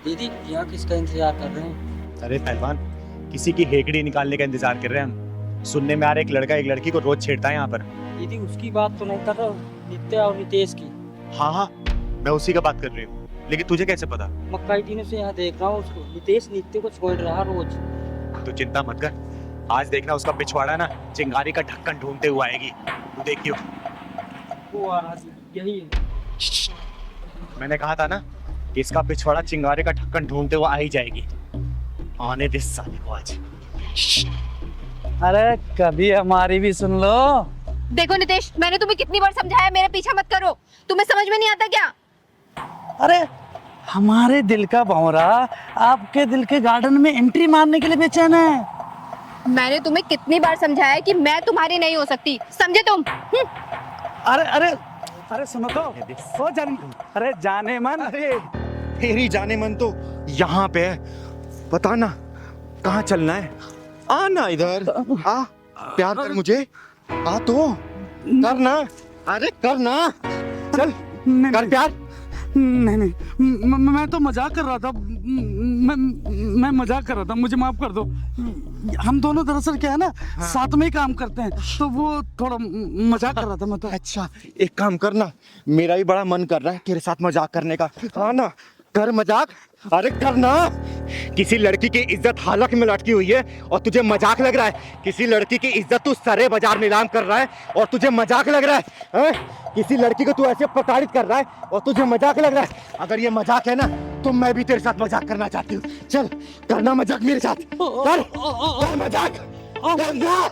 दीदी यहाँ किसका इंतजार कर रहे हैं? अरे पहलवान, किसी की हेकड़ी निकालने का इंतजार कर रहे हैं हम। सुनने में आ रहा है एक लड़का एक लड़की को रोज छेड़ता है यहाँ पर। दीदी उसकी बात तो नहीं कर रहा हूँ, नित्या और नितेश की। हाँ हाँ, मैं उसी का बात कर रही हूँ, लेकिन तुझे कैसे पता? मैं कई दिनों से यहाँ देख रहा हूँ उसको। नितेश नित्य को छोड़ रहा रोज। तो चिंता मत कर, आज देखना उसका पिछवाड़ा ना चिंगारी का ढक्कन ढूंढते हुए आएगी। तू देखियो। वो आज यही है। मैंने कहा था ना कि इसका पिछवाड़ा चिंगारी का ढक्कन ढूंढते हुए आ ही जाएगी। आने दे साले को आज। अरे कभी हमारी भी सुन लो। देखो नितेश, मैंने तुम्हें कितनी बार समझाया मेरा पीछा मत करो। तुम्हें समझ में नहीं आता क्या? अरे हमारे दिल का भंवरा आपके दिल के गार्डन में एंट्री मारने के लिए बेचैन है। मैंने तुम्हें कितनी बार समझाया कि मैं तुम्हारी नहीं हो सकती, समझे तुम? अरे अरे अरे सुनो तो, ओ जान, अरे जाने मन। अरे तेरी जाने मन तो यहाँ पे है। बता ना कहाँ चलना है? आना इधर आ, प्यार कर मुझे। आ तो करना, अरे करना, चल कर प्यार। नहीं नहीं, मैं तो मजाक कर रहा था। मैं मजाक कर रहा था, मुझे माफ कर दो। हम दोनों दरअसल क्या है ना, साथ में ही काम करते हैं, तो वो थोड़ा मजाक कर रहा था मैं तो। अच्छा एक काम करना, मेरा भी बड़ा मन कर रहा है तेरे साथ मजाक करने का। हाँ ना, कर मजाक। अरे करना। किसी लड़की की इज्जत हालत में लटकी हुई है और तुझे मजाक लग रहा है? किसी लड़की की इज्जत तू सरे बाजार नीलाम कर रहा है और तुझे मजाक लग रहा है, हैं? किसी लड़की को तू ऐसे प्रताड़ित कर रहा है और तुझे मजाक लग रहा है? अगर ये मजाक है ना तो मैं भी तेरे साथ मजाक करना चाहती हूँ। चल करना मजाक मेरे साथ, कर मजाक करना।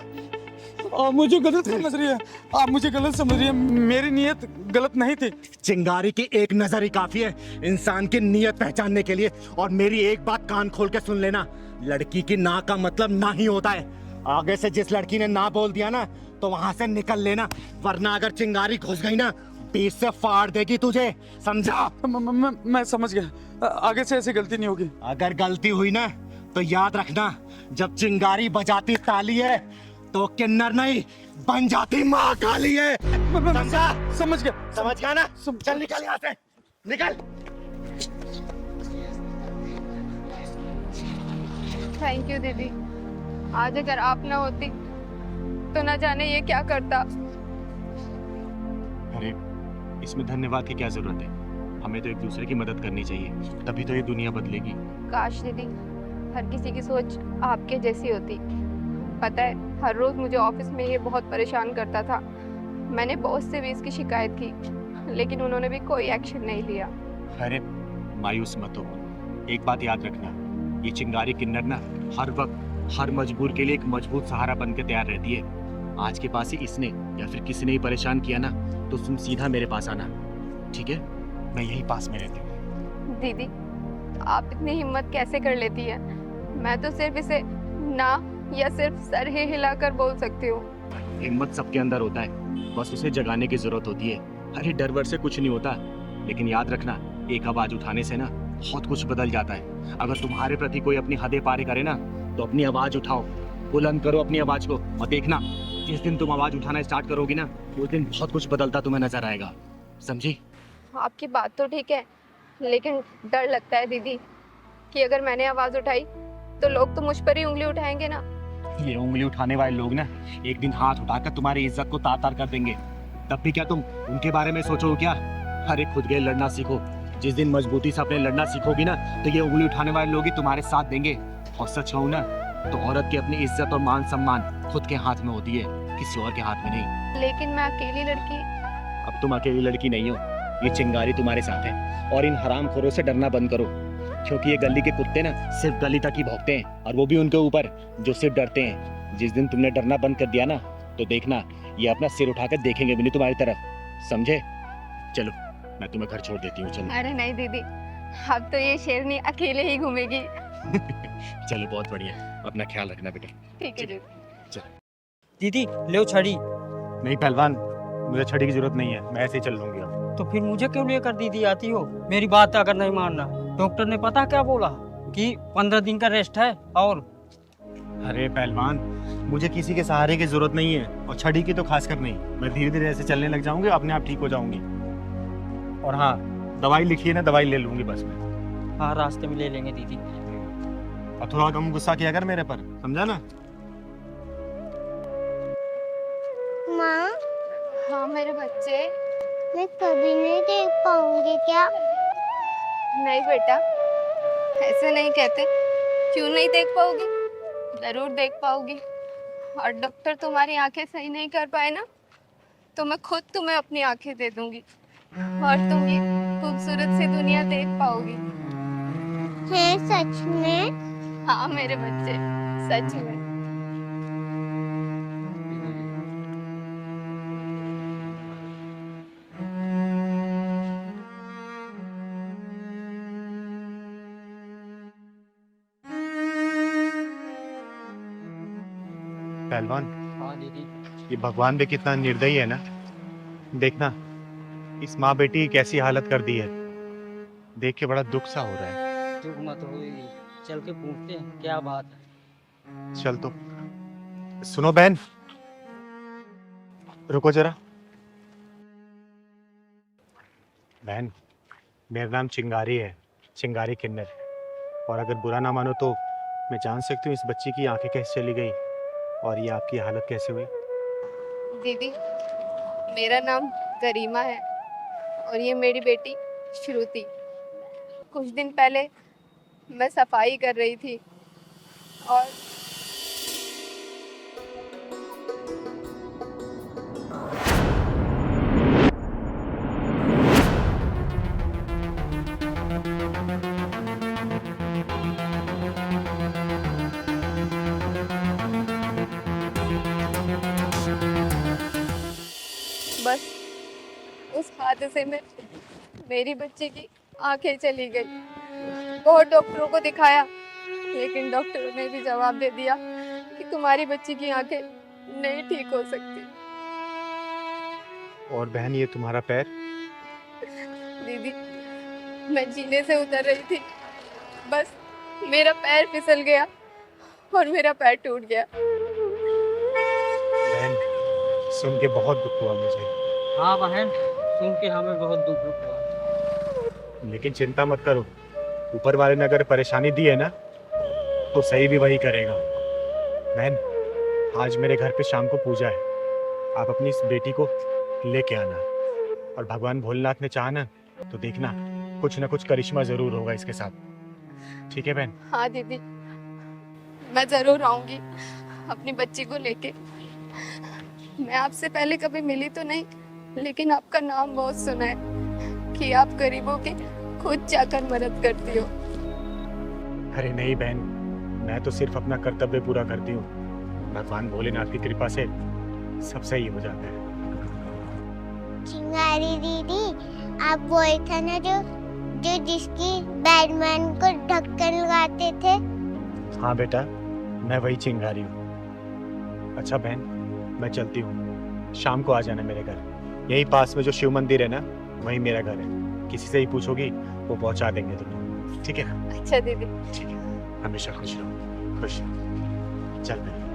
आप मुझे गलत समझ रही है, आप मुझे गलत समझ रही है। मेरी नीयत गलत नहीं थी। चिंगारी की एक नजर ही काफी है इंसान की नीयत पहचानने के लिए। और मेरी एक बात कान खोल के सुन लेना, लड़की की ना का मतलब ना ही होता है। आगे से जिस लड़की ने ना बोल दिया ना तो वहां से निकल लेना, वरना अगर चिंगारी घुस गई ना बीच से फाड़ देगी तुझे, समझा? मैं समझ गया, आगे से ऐसी गलती नहीं होगी। अगर गलती हुई ना तो याद रखना, जब चिंगारी बजाती ताली है तो किन्नर नहीं बन जाती माँ काली है, समझा? समझ गया। समझ गया ना? चल निकल यहाँ से, निकल। थैंक यू दीदी, आज अगर आप ना होती तो ना जाने ये क्या करता। अरे इसमें धन्यवाद की क्या जरूरत है? हमें तो एक दूसरे की मदद करनी चाहिए, तभी तो ये दुनिया बदलेगी। काश दीदी हर किसी की सोच आपके जैसी होती। पता है, हर रोज मुझे ऑफिस में ये बहुत परेशान करता था। मैंने बॉस से भी इसकी शिकायत की, लेकिन उन्होंने भी कोई एक्शन नहीं लिया। अरे मायूस मत हो, एक बात याद रखना, ये चिंगारी किन्नर ना हर वक्त हर मजबूर के लिए एक मजबूत सहारा बन के तैयार रहती है। आज के पास ही इसने या फिर किसी ने ही परेशान किया ना तो तुम सीधा मेरे पास आना, ठीक है? मैं यही पास में रहती हूँ। दीदी आप इतनी हिम्मत कैसे कर लेती है? मैं तो सिर्फ इसे ना या सिर्फ सर ही हिलाकर बोल सकती हूँ। हिम्मत सबके अंदर होता है, बस उसे जगाने की जरूरत होती है। अरे डर वर से कुछ नहीं होता, लेकिन याद रखना एक आवाज उठाने से ना बहुत कुछ बदल जाता है। अगर तुम्हारे प्रति कोई अपनी हदें पार करे ना तो अपनी आवाज उठाओ, बुलंद करो अपनी आवाज को, और देखना जिस दिन तुम आवाज उठाना स्टार्ट करोगी ना उस दिन बहुत कुछ बदलता तुम्हें नजर आएगा, समझी? आपकी बात तो ठीक है, लेकिन डर लगता है दीदी कि अगर मैंने आवाज उठाई तो लोग तो मुझ पर ही उंगली उठाएंगे ना। ये उंगली उठाने वाले लोग ना एक दिन हाथ उठाकर तुम्हारी इज्जत को तार तार कर देंगे, तब भी क्या तुम उनके बारे में सोचो क्या? अरे खुद के लड़ना सीखो, जिस दिन मजबूती से अपने लड़ना सीखोगी ना तो ये उंगली उठाने वाले लोग ही तुम्हारे साथ देंगे। और सच कहूं ना तो औरत की अपनी इज्जत और मान सम्मान खुद के हाथ में होती है, किसी और के हाथ में नहीं। लेकिन मैं अकेली लड़की। अब तुम अकेली लड़की नहीं हो, ये चिंगारी तुम्हारे साथ है। और इन हरामखोरों से डरना बंद करो, क्योंकि ये गली के कुत्ते ना सिर्फ गली तक ही भौंकते हैं, और वो भी उनके ऊपर जो सिर्फ डरते हैं। जिस दिन तुमने डरना बंद कर दिया ना तो देखना ये अपना सिर उठाकर देखेंगे भी नहीं तुम्हारी तरफ, समझे? चलो मैं तुम्हें घर छोड़ देती हूँ, चलो। अरे नहीं दीदी, अब तो ये शेरनी अकेले ही घूमेगी। चलो बहुत बढ़िया, अपना ख्याल रखना बेटा। ठीक है जी। दीदी ले छड़ी। नहीं पहलवान, मुझे छड़ी की जरूरत नहीं है, मैं ऐसे ही चल लूंगी अब। तो फिर मुझे क्यों लेकर दीदी आती हो? मेरी बात अगर नहीं मानना, डॉक्टर ने पता क्या बोला कि 15 दिन का रेस्ट है। और अरे पहलवान, मुझे किसी के सहारे की जरूरत नहीं है, और छड़ी की तो खासकर नहीं। मैं धीरे धीरे ऐसे चलने लग जाऊंगी, अपने आप ठीक हो जाऊंगी। और हाँ, दवाई लिखी है ना, दवाई ले लूंगी बस मैं। हाँ रास्ते में ले लेंगे दीदी। और थोड़ा कम गुस्सा किया कर मेरे पर, समझा ना? माँ, हाँ मेरे बच्चे। मैं कभी नहीं देख पाऊंगी क्या? नहीं बेटा, ऐसे नहीं कहते। क्यों नहीं देख पाओगी? जरूर देख पाओगी। और डॉक्टर तुम्हारी आंखें सही नहीं कर पाए ना, तो मैं खुद तुम्हें अपनी आंखें दे दूंगी और तुम ये खूबसूरत सी दुनिया देख पाओगी। है सच में? हाँ मेरे बच्चे, सच में। पहलवान, हाँ दीदी। ये भगवान भी कितना निर्दयी है ना। देखना इस माँ बेटी की कैसी हालत कर दी है, देख के बड़ा दुख सा हो रहा है। चुप मत हो दीदी, चल के पूछते हैं क्या बात है। चल तो। सुनो बहन, रुको जरा। बहन, मेरा नाम चिंगारी है, चिंगारी किन्नर। और अगर बुरा ना मानो तो मैं जान सकती हूँ इस बच्ची की आंखें कैसे चली गई और ये आपकी हालत कैसे हुई? दीदी, मेरा नाम गरिमा है और ये मेरी बेटी श्रुति। कुछ दिन पहले मैं सफाई कर रही थी और बस उस हादसे में मेरी बच्ची की आंखें चली गई। बहुत डॉक्टरों को दिखाया, लेकिन डॉक्टरों ने भी जवाब दे दिया कि तुम्हारी बच्ची की आंखें नहीं ठीक हो सकती। और बहन, ये तुम्हारा पैर? दीदी, मैं जीने से उतर रही थी, बस मेरा पैर फिसल गया और मेरा पैर टूट गया। बहन, सुन के बहुत दुख हुआ मुझे। हाँ बहन, सुन के हमें बहुत दुख हुआ। लेकिन चिंता मत करो, ऊपर वाले ने अगर परेशानी दी है ना तो सही भी वही करेगा। बहन, आज मेरे घर पे शाम को पूजा है, आप अपनी इस बेटी को लेके आना। और भगवान भोलेनाथ ने चाहा ना तो देखना कुछ ना कुछ करिश्मा जरूर होगा इसके साथ। ठीक है बहन? हाँ दीदी, मैं जरूर आऊंगी अपनी बच्ची को लेके। मैं आपसे पहले कभी मिली तो नहीं, लेकिन आपका नाम बहुत सुना है कि आप गरीबों की खुद जाकर मदद करती हो। अरे नहीं बहन, मैं तो सिर्फ अपना कर्तव्य पूरा करती हूँ। भगवान भोलेनाथ की कृपा से सब सही हो जाता है। चिंगारी दीदी, आप वही था ना जो जो जिसकी बैटमैन को ढक्कन लगाते थे? हाँ बेटा, मैं वही चिंगारी हूँ। अच्छा बहन, मैं चलती हूँ, शाम को आ जाना मेरे घर। यही पास में जो शिव मंदिर है ना, वही मेरा घर है। किसी से ही पूछोगी वो पहुंचा देंगे तुम्हें। ठीक है? अच्छा दीदी। ठीक है, हमेशा खुश रहो। खुश रहो। चल बहन।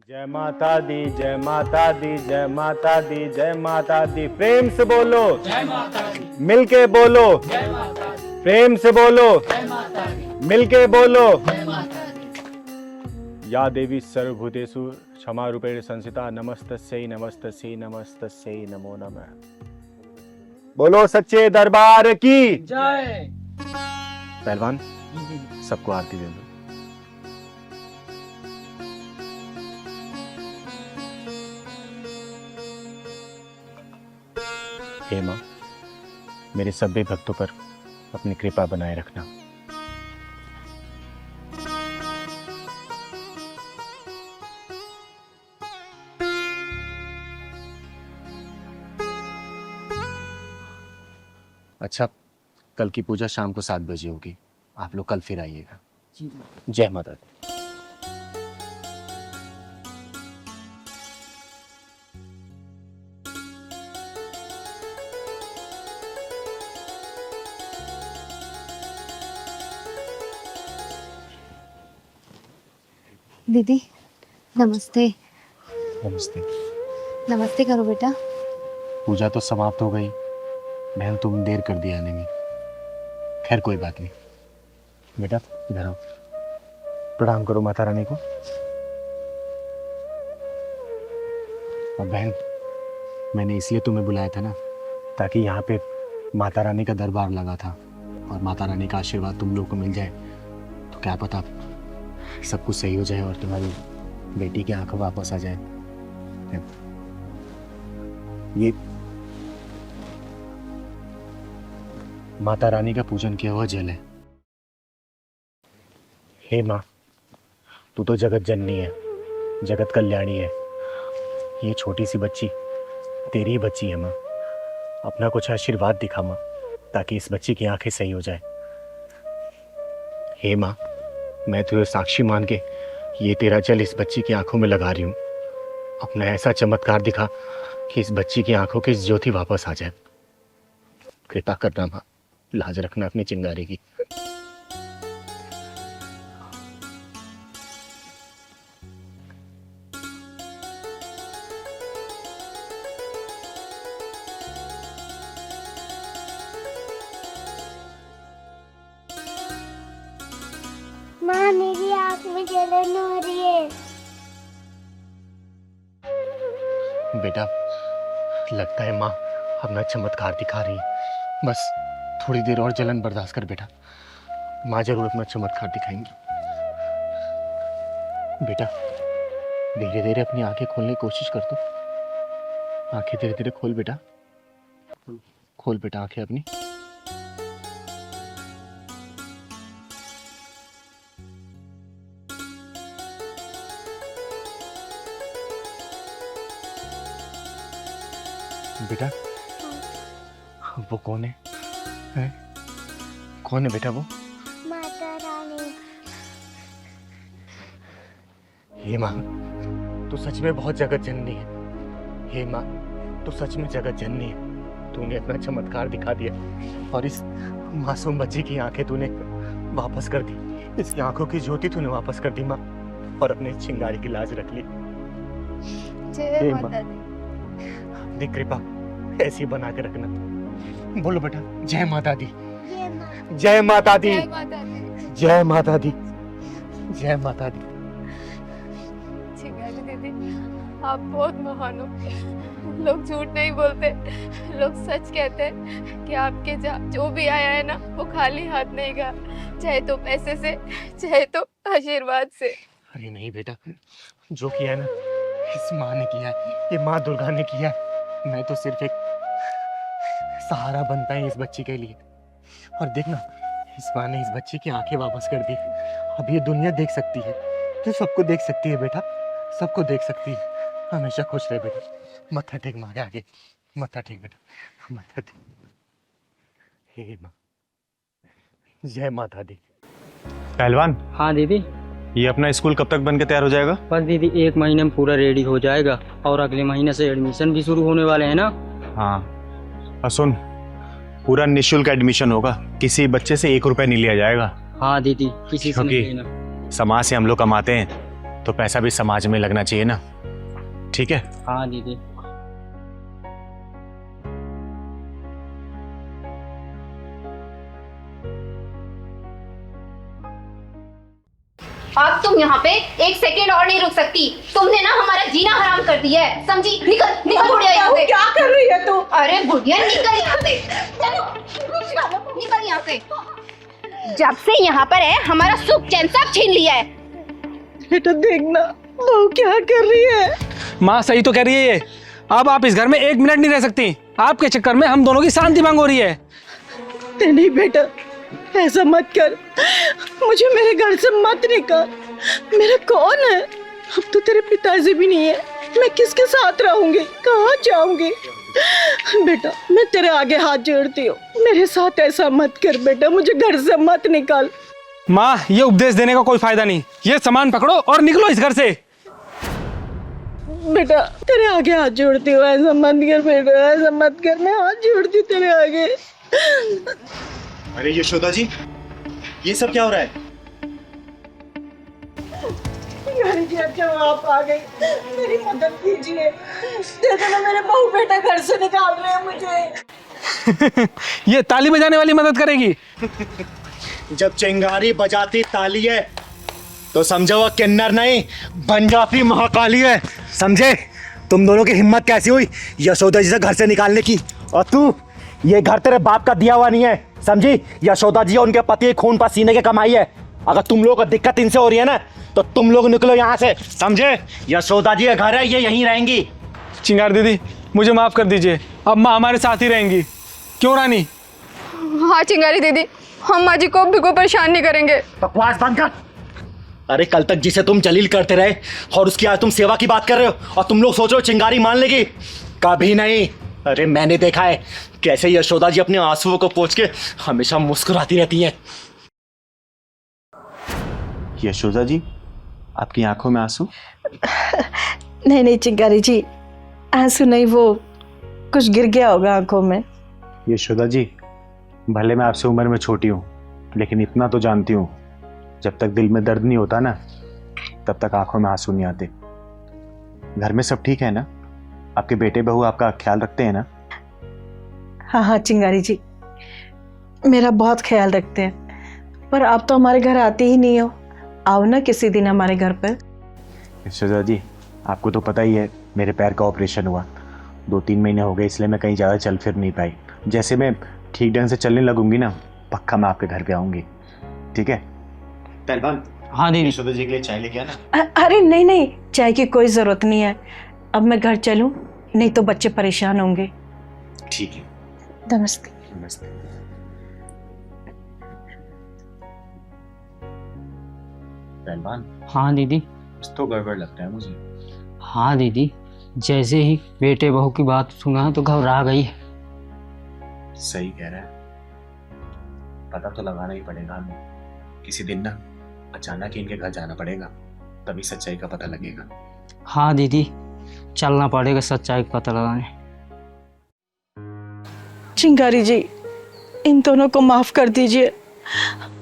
जय माता दी, जय माता दी, जय माता दी, जय माता दी। प्रेम से बोलो जय माता दी। मिलके बोलो जय माता दी। प्रेम से बोलो जय माता दी। मिलके बोलो जय माता दी। या देवी सर्वभूतेषु क्षमा रूपेण संस्थिता, नमस्तस्यै नमस्तस्यै नमस्तस्यै नमो नमः। बोलो सच्चे दरबार की जय। पहलवान, सबको आरती दे दो। हे माँ, मेरे सभी भक्तों पर अपनी कृपा बनाए रखना। अच्छा, कल की पूजा शाम को 7 बजे होगी, आप लोग कल फिर आइएगा। जय माता दी। दीदी, नमस्ते। नमस्ते। नमस्ते करो बेटा। पूजा तो समाप्त हो गई। बहन तुम देर कर दी आने में। खैर कोई बात नहीं। बेटा इधर आओ, प्रणाम करो माता रानी को। और बहन, मैंने इसलिए तुम्हें बुलाया था ना, ताकि यहाँ पे माता रानी का दरबार लगा था और माता रानी का आशीर्वाद तुम लोग को मिल जाए तो क्या पता सब कुछ सही हो जाए और तुम्हारी बेटी की आंखें वापस आ जाए। ये माता रानी का पूजन किया हुआ जल है। हे माँ, तू तो जगत जननी है, जगत कल्याणी है। ये छोटी सी बच्ची तेरी ही बच्ची है माँ। अपना कुछ आशीर्वाद दिखा माँ, ताकि इस बच्ची की आंखें सही हो जाए। हे माँ, मैं तुझे साक्षी मान के ये तेरा जल इस बच्ची की आंखों में लगा रही हूँ। अपना ऐसा चमत्कार दिखा कि इस बच्ची की आंखों की ज्योति वापस आ जाए। कृपा करना माँ, लाज रखना अपनी चिंगारी की। माँ मेरी आँख में जलन हो रही है। बेटा लगता है माँ अपना चमत्कार दिखा रही है। बस थोड़ी देर और जलन बर्दाश्त कर बेटा, माँ जरूर अपना चमत्कार दिखाएंगी। बेटा धीरे धीरे अपनी आंखें खोलने की कोशिश कर दो। आंखें धीरे धीरे खोल बेटा, खोल बेटा आंखें अपनी। बेटा वो कौन है? हैं? कौन है बेटा वो? माता रानी। हे माँ, तू सच में बहुत जगत जननी है। हे माँ, तू सच में जगत जननी है। तूने अपना चमत्कार दिखा दिया और इस मासूम बच्ची की आंखें तूने वापस कर दी। इसकी आंखों की ज्योति तूने वापस कर दी माँ, और अपने चिंगारी की लाज रख ली। जय माता दी। अपनी कृपा ऐसी बना के रखना। बोलो बेटा, जय माता दी, ये माँ। जय माता दी, जय माता दी। जय माता दी, जय माता दी। चिंगारी दीदी, आप बहुत महान हो। लोग झूठ नहीं बोलते, लोग सच कहते हैं कि आपके जो भी आया है ना, वो खाली हाथ नहीं गया, चाहे तो पैसे से, चाहे तो आशीर्वाद से। अरे नहीं बेटा, जो किया है ना इस माँ ने किया है, ये माँ दुर्गा ने किया है। मैं तो सिर्फ एक सहारा बनता है इस बच्ची के लिए। और देखना, इस माँ ने इस बच्ची की आंखें वापस कर दी। अब ये दुनिया देख सकती है, तो सबको देख सकती है बेटा, सबको देख सकती है। हमेशा खुश रहे बेटा। मत्था टेक माँ के आगे, मत्था टेक बेटा, मत्था टेक। हे माँ, जय माता दी। पहलवान, हाँ दीदी। ये अपना स्कूल कब तक बन के तैयार हो जाएगा? बस दीदी 1 महीने में पूरा रेडी हो जाएगा, और अगले महीने से एडमिशन भी शुरू होने वाले हैं ना। हाँ, और सुन, पूरा निःशुल्क एडमिशन होगा, किसी बच्चे से 1 रुपया नहीं लिया जाएगा। हाँ दीदी, किसी से नहीं क्योंकि लेना। समाज से हम लोग कमाते हैं तो पैसा भी समाज में लगना चाहिए ना। ठीक है? हाँ दीदी। अब तुम यहाँ पे 1 सेकंड और नहीं रुक सकती। तुमने ना हमारा जीना हराम कर दिया है, समझी? निकल निकल बुढ़िया यहाँ से। क्या कर रही है तू? अरे बुढ़िया निकल यहाँ से, चलो निकल यहाँ से। जब से यहाँ पर है हमारा सुख चैन सब छीन लिया है। बेटा देखना बहू क्या कर रही है। माँ सही तो कह रही है ये। अब आप इस घर में 1 मिनट नहीं रह सकती। आपके चक्कर में हम दोनों की शांति भंग हो रही है। नहीं बेटा, ऐसा मत कर, मुझे मेरे घर से मत निकाल। मेरा कौन है? अब तो तेरे पिताजी भी नहीं है, मैं किसके साथ रहूंगी, कहाँ जाऊंगी? बेटा मैं तेरे आगे हाथ जोड़ती हूँ, मेरे साथ ऐसा मत कर बेटा, मुझे घर से मत निकाल। माँ ये उपदेश देने का कोई फायदा नहीं, ये सामान पकड़ो और निकलो इस घर से। बेटा तेरे आगे हाथ जोड़ती हूँ, ऐसा मत कर बेटा, ऐसा मत कर, मैं हाथ जोड़ती हूँ तेरे आगे। अरे यशोदा जी, ये सब क्या हो रहा है? चिंगारी जी अच्छा आप आ गई, मेरी मदद कीजिए। देखो ना मेरे बहू बेटा घर से निकाल रहे हैं मुझे। ये ताली बजाने वाली मदद करेगी? जब चिंगारी बजाती ताली है तो समझो वो किन्नर नहीं बन जाती महाकाली है, समझे? तुम दोनों की हिम्मत कैसी हुई यशोदा जी से घर से निकालने की? और तू, ये घर तेरे बाप का दिया हुआ नहीं है, समझी? यशोदा जी उनके पति खून पसीने की कमाई है। अगर तुम लोगों को दिक्कत इनसे हो रही है ना तो तुम लोग निकलो यहाँ से, समझे? यशोदा जी का घर है, ये यहीं रहेंगी। चिंगार दीदी मुझे माफ कर दीजिए, अब माँ हमारे साथ ही रहेंगी, क्यों रानी? हाँ चिंगारी दीदी, हम माँ जी को भी कोई परेशान नहीं करेंगे। बकवास बंद कर। अरे कल तक जिसे तुम जलील करते रहे और उसकी आज तुम सेवा की बात कर रहे हो और तुम लोग सोच रहे हो चिंगारी मान लेगी? कभी नहीं। अरे मैंने देखा है कैसे यशोदा जी अपने आंसुओं को पोंछ के हमेशा मुस्कुराती रहती हैं। यशोदा जी, आपकी आंखों में आंसू? नहीं नहीं चिंगारी जी, आंसू नहीं, वो कुछ गिर गया होगा आंखों में। यशोदा जी, भले मैं आपसे उम्र में छोटी हूँ लेकिन इतना तो जानती हूँ, जब तक दिल में दर्द नहीं होता ना तब तक आंखों में आंसू नहीं आते। घर में सब ठीक है ना? आपके बेटे बहू आपका ख्याल रखते हैं ना? हाँ हाँ चिंगारी जी, मेरा बहुत ख्याल रखते हैं, पर आप तो हमारे घर आते ही नहीं हो। आओ ना किसी दिन हमारे घर पर। यशोदा जी, आपको तो पता ही है मेरे पैर का ऑपरेशन हुआ, 2-3 महीने हो गए, इसलिए मैं कहीं ज़्यादा चल फिर नहीं पाई। जैसे मैं ठीक ढंग से चलने लगूंगी ना पक्का मैं आपके घर पे आऊँगी, ठीक है? पहलवान, हाँ दीदी। यशोदा जी के लिए चाय लेके आना। अरे नहीं नहीं, चाय की कोई ज़रूरत नहीं है, अब मैं घर चलूं, नहीं तो बच्चे परेशान होंगे। ठीक है। नमस्ते। नमस्ते। पहलवान, हाँ दीदी। कुछ तो गड़बड़ लगता है मुझे। हाँ दीदी, जैसे ही बेटे बहू की बात सुना तो घबरा गई। सही कह रहा है, पता तो लगाना ही पड़ेगा हमें। किसी दिन ना अचानक ही इनके घर जाना पड़ेगा, तभी सच्चाई का पता लगेगा। हाँ दीदी, चलना पड़ेगा सच्चाई का पता लगाने। चिंगारी जी, इन दोनों को माफ कर दीजिए,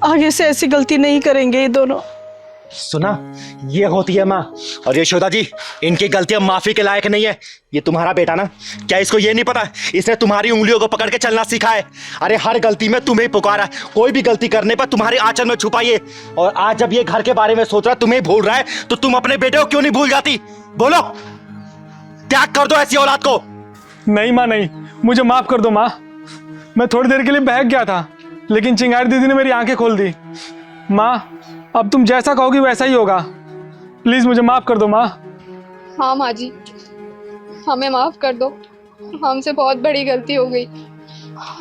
आगे से ऐसी गलती नहीं करेंगे ये दोनों। सुना, ये होती है माँ। और यशोदा जी, इनकी गलतियां माफी के लायक नहीं है। ये तुम्हारा बेटा ना, क्या इसको ये नहीं पता इसने तुम्हारी उंगलियों को पकड़ के चलना सीखा है? अरे हर गलती में तुम्हें पुकारा, कोई भी गलती करने पर तुम्हारे आंचल में छुपाइए। और आज जब ये घर के बारे में सोच रहा है, तुम्हें भूल रहा है, तो तुम अपने बेटे को क्यों नहीं भूल जाती? बोलो, त्याग कर दो ऐसी औलाद को। नहीं माँ नहीं, मुझे माफ कर दो माँ, मैं थोड़ी देर के लिए बहक गया था लेकिन चिंगारी दीदी ने मेरी आंखें खोल दी। माँ अब तुम जैसा कहोगी वैसा ही होगा, प्लीज मुझे माफ कर दो माँ। हाँ माँ जी, हमें माफ कर दो, हमसे बहुत बड़ी गलती हो गई।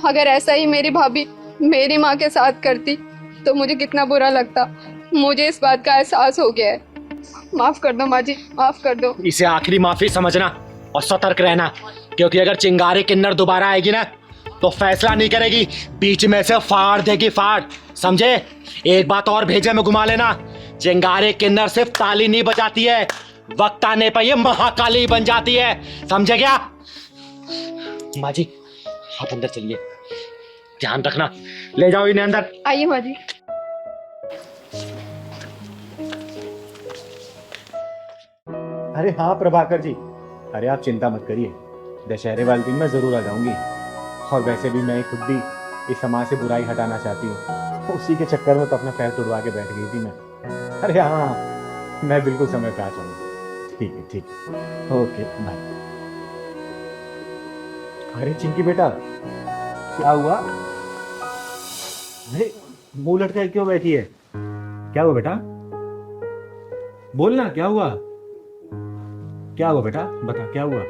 अगर ऐसा ही मेरी भाभी मेरी माँ के साथ करती तो मुझे कितना बुरा लगता। मुझे इस बात का एहसास हो गया है। माफ कर दो माँ जी, माफ कर दो। इसे आखिरी माफी समझना और सतर्क रहना, क्योंकि अगर चिंगारी किन्नर दोबारा आएगी ना तो फैसला नहीं करेगी, बीच में से फाड़ देगी, फाड़, समझे? एक बात और भेजे में घुमा लेना, चिंगारी किन्नर सिर्फ ताली नहीं बजाती है, वक्त आने पर ये महाकाली बन जाती है, समझे क्या? माँ जी, आप अंदर चलिए, ध्यान रखना, ले जाओ इन्हें अंदर। आइए माँ जी। अरे हाँ प्रभाकर जी, अरे आप चिंता मत करिए, दशहरे वाले दिन मैं जरूर आ जाऊंगी। और वैसे भी मैं खुद भी इस समाज से बुराई हटाना चाहती हूँ, उसी के चक्कर में तो अपना पैर तुड़वा के बैठ गई थी मैं। अरे हाँ, मैं बिल्कुल समय पे आ जाऊंगा। ठीक है, ठीक है, ओके बाय। अरे चिंकी बेटा, क्या हुआ? अरे मुंह लटका क्यों बैठी है? क्या हुआ बेटा? बोल ना, क्या हुआ? क्या हुआ बेटा, बता क्या हुआ?